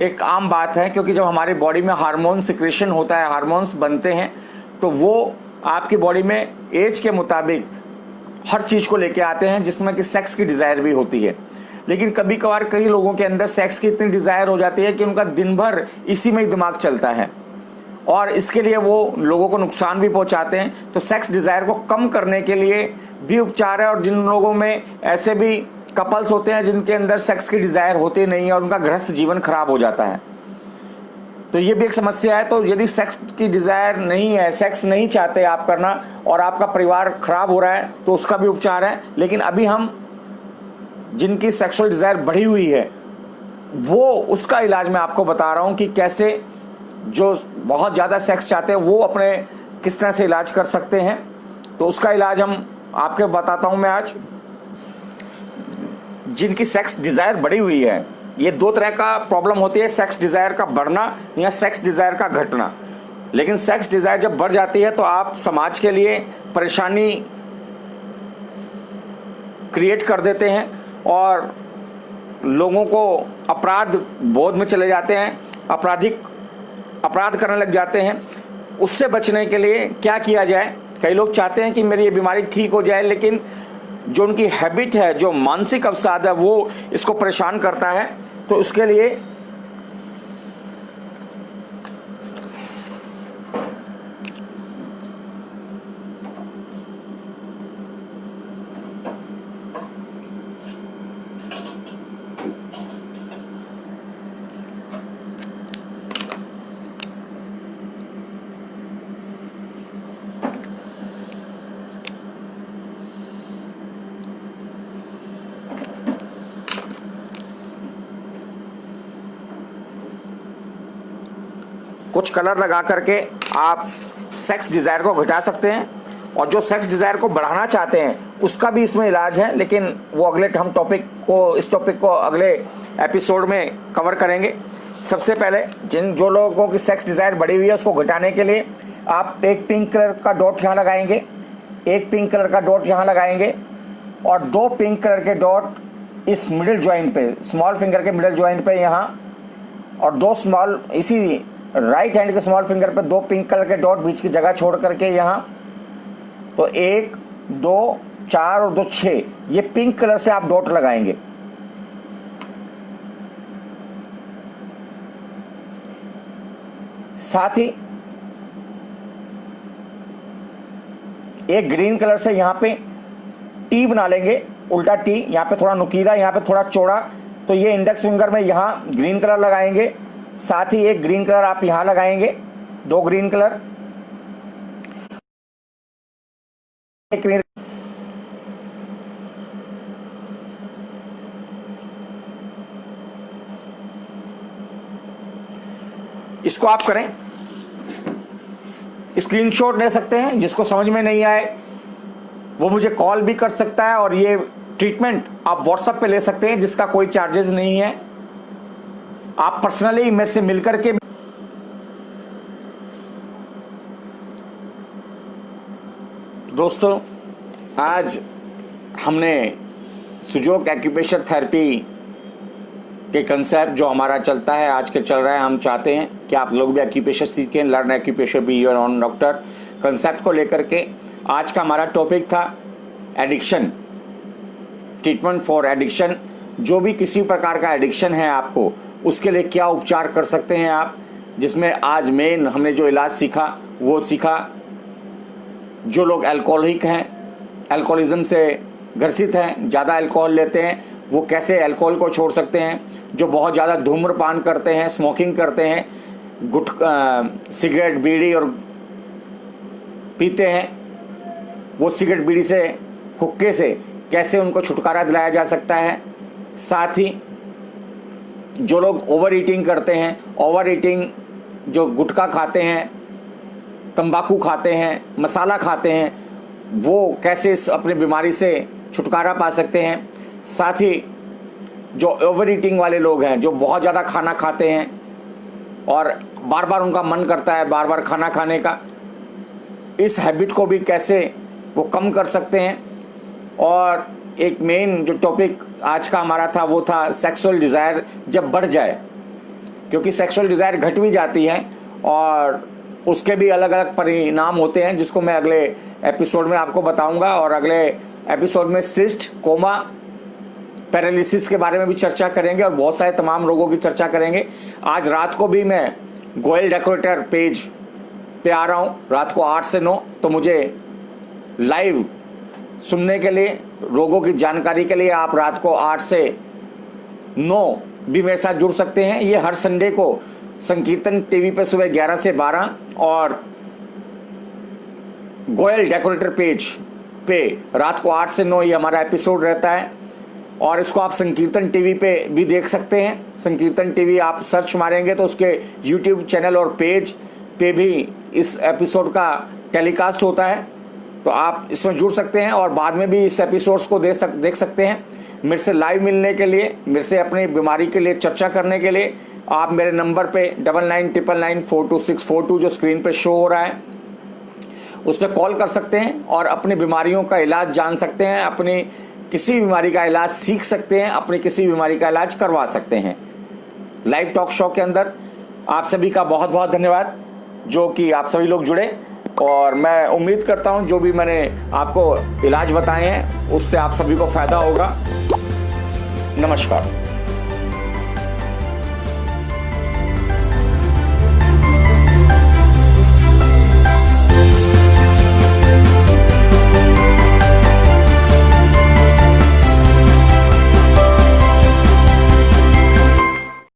एक आम बात है, क्योंकि जब हमारी बॉडी में हार्मोन सिक्रेशन होता है, हार्मोन्स बनते हैं, तो वो आपकी बॉडी में एज के मुताबिक हर चीज़ को लेके आते हैं, जिसमें कि सेक्स की डिज़ायर भी होती है। लेकिन कभी कभार कई लोगों के अंदर सेक्स की इतनी डिज़ायर हो जाती है कि उनका दिन भर इसी में ही दिमाग चलता है और इसके लिए वो लोगों को नुकसान भी पहुंचाते हैं। तो सेक्स डिज़ायर को कम करने के लिए भी उपचार है, और जिन लोगों में ऐसे भी कपल्स होते हैं जिनके अंदर सेक्स की डिज़ायर होती नहीं है और उनका गृहस्थ जीवन खराब हो जाता है, तो ये भी एक समस्या है। तो यदि सेक्स की डिज़ायर नहीं है, सेक्स नहीं चाहते आप करना और आपका परिवार खराब हो रहा है, तो उसका भी उपचार है। लेकिन अभी हम जिनकी सेक्सुअल डिज़ायर बढ़ी हुई है वो उसका इलाज मैं आपको बता रहा हूँ कि कैसे जो बहुत ज़्यादा सेक्स चाहते हैं वो अपने किस तरह से इलाज कर सकते हैं। तो उसका इलाज हम आपको बताता हूँ मैं आज। जिनकी सेक्स डिज़ायर बढ़ी हुई है, ये दो तरह का प्रॉब्लम होती है, सेक्स डिज़ायर का बढ़ना या सेक्स डिज़ायर का घटना। लेकिन सेक्स डिज़ायर जब बढ़ जाती है तो आप समाज के लिए परेशानी क्रिएट कर देते हैं और लोगों को अपराध बोध में चले जाते हैं, अपराध करने लग जाते हैं। उससे बचने के लिए क्या किया जाए? कई लोग चाहते हैं कि मेरी ये बीमारी ठीक हो जाए, लेकिन जो उनकी हैबिट है, जो मानसिक अवसाद है, वो इसको परेशान करता है। तो उसके लिए कुछ कलर लगा करके आप सेक्स डिज़ायर को घटा सकते हैं, और जो सेक्स डिज़ायर को बढ़ाना चाहते हैं उसका भी इसमें इलाज है, लेकिन वो अगले हम इस टॉपिक को अगले एपिसोड में कवर करेंगे। सबसे पहले जो लोगों की सेक्स डिज़ायर बढ़ी हुई है उसको घटाने के लिए आप एक पिंक कलर का डॉट यहाँ लगाएंगे, एक पिंक कलर का डॉट यहाँ लगाएंगे और दो पिंक कलर के डॉट इस मिडिल जॉइंट पे, स्मॉल फिंगर के मिडिल जॉइंट पे यहाँ, और दो स्मॉल इसी राइट हैंड के स्मॉल फिंगर पे दो पिंक कलर के डॉट बीच की जगह छोड़ करके यहाँ। तो 1 2 4 और 2 6 ये पिंक कलर से आप डॉट लगाएंगे। साथ ही एक ग्रीन कलर से यहाँ पे टी बना लेंगे, उल्टा टी, यहाँ पे थोड़ा नुकीला, यहाँ पे थोड़ा चौड़ा। तो ये इंडेक्स फिंगर में यहाँ ग्रीन कलर लगाएंगे, साथ ही एक ग्रीन कलर आप यहाँ लगाएंगे, 2 ग्रीन कलर, एक ग्रीन। इसको आप करें, स्क्रीनशॉट ले सकते हैं। जिसको समझ में नहीं आए वो मुझे कॉल भी कर सकता है, और ये ट्रीटमेंट आप व्हाट्सएप पे ले सकते हैं जिसका कोई चार्जेस नहीं है। आप पर्सनली मेरे से मिलकर के दोस्तों, आज हमने सुजोग एक्यूप्रेशर थेरेपी के कंसेप्ट जो हमारा चलता है, आज के चल रहा है, हम चाहते हैं कि आप लोग भी एक्यूप्रेशर सीखें, learn acupressure, be your own doctor concept को लेकर के आज का हमारा टॉपिक था एडिक्शन, ट्रीटमेंट फॉर एडिक्शन। जो भी किसी प्रकार का एडिक्शन है आपको, उसके लिए क्या उपचार कर सकते हैं आप, जिसमें आज मेन हमने जो इलाज सीखा वो सीखा। जो लोग अल्कोहलिक हैं, अल्कोहलिज्म से ग्रसित हैं, ज़्यादा अल्कोहल लेते हैं, वो कैसे अल्कोहल को छोड़ सकते हैं। जो बहुत ज़्यादा धूम्रपान करते हैं, स्मोकिंग करते हैं, सिगरेट बीड़ी और पीते हैं, वो सिगरेट बीड़ी से, हुक्के से कैसे उनको छुटकारा दिलाया जा सकता है। साथ ही जो लोग ओवर ईटिंग करते हैं, ओवर ईटिंग जो गुटखा खाते हैं, तंबाकू खाते हैं, मसाला खाते हैं, वो कैसे इस अपनी बीमारी से छुटकारा पा सकते हैं। साथ ही जो ओवर ईटिंग वाले लोग हैं, जो बहुत ज़्यादा खाना खाते हैं और बार बार उनका मन करता है बार बार खाना खाने का, इस हैबिट को भी कैसे वो कम कर सकते हैं। और एक मेन जो टॉपिक आज का हमारा था वो था सेक्सुअल डिज़ायर जब बढ़ जाए, क्योंकि सेक्सुअल डिज़ायर घट भी जाती है और उसके भी अलग अलग परिणाम होते हैं, जिसको मैं अगले एपिसोड में आपको बताऊंगा। और अगले एपिसोड में सिस्ट, कोमा, पैरालिसिस के बारे में भी चर्चा करेंगे और बहुत सारे तमाम रोगों की चर्चा करेंगे। आज रात को भी मैं गोयल डेकोरेटर पेज पे आ रहा हूँ, रात को 8 से 9। तो मुझे लाइव सुनने के लिए, रोगों की जानकारी के लिए आप रात को 8 से 9 भी मेरे साथ जुड़ सकते हैं। ये हर संडे को संकीर्तन टीवी पे सुबह 11 से 12 और गोयल डेकोरेटर पेज पे रात को 8 से 9 ये हमारा एपिसोड रहता है। और इसको आप संकीर्तन टीवी पे भी देख सकते हैं। संकीर्तन टीवी आप सर्च मारेंगे तो उसके यूट्यूब चैनल और पेज पे भी इस एपिसोड का टेलीकास्ट होता है, तो आप इसमें जुड़ सकते हैं और बाद में भी इस एपिसोड्स को देख सकते हैं। मेरे से लाइव मिलने के लिए, मेरे से अपनी बीमारी के लिए चर्चा करने के लिए आप मेरे नंबर पे 9999942642 जो स्क्रीन पे शो हो रहा है उस पर कॉल कर सकते हैं और अपनी बीमारियों का इलाज जान सकते हैं, अपनी किसी बीमारी का इलाज सीख सकते हैं, अपनी किसी बीमारी का इलाज करवा सकते हैं। लाइव टॉक शो के अंदर आप सभी का बहुत बहुत धन्यवाद जो कि आप सभी लोग जुड़े, और मैं उम्मीद करता हूं जो भी मैंने आपको इलाज बताए हैं उससे आप सभी को फायदा होगा। नमस्कार।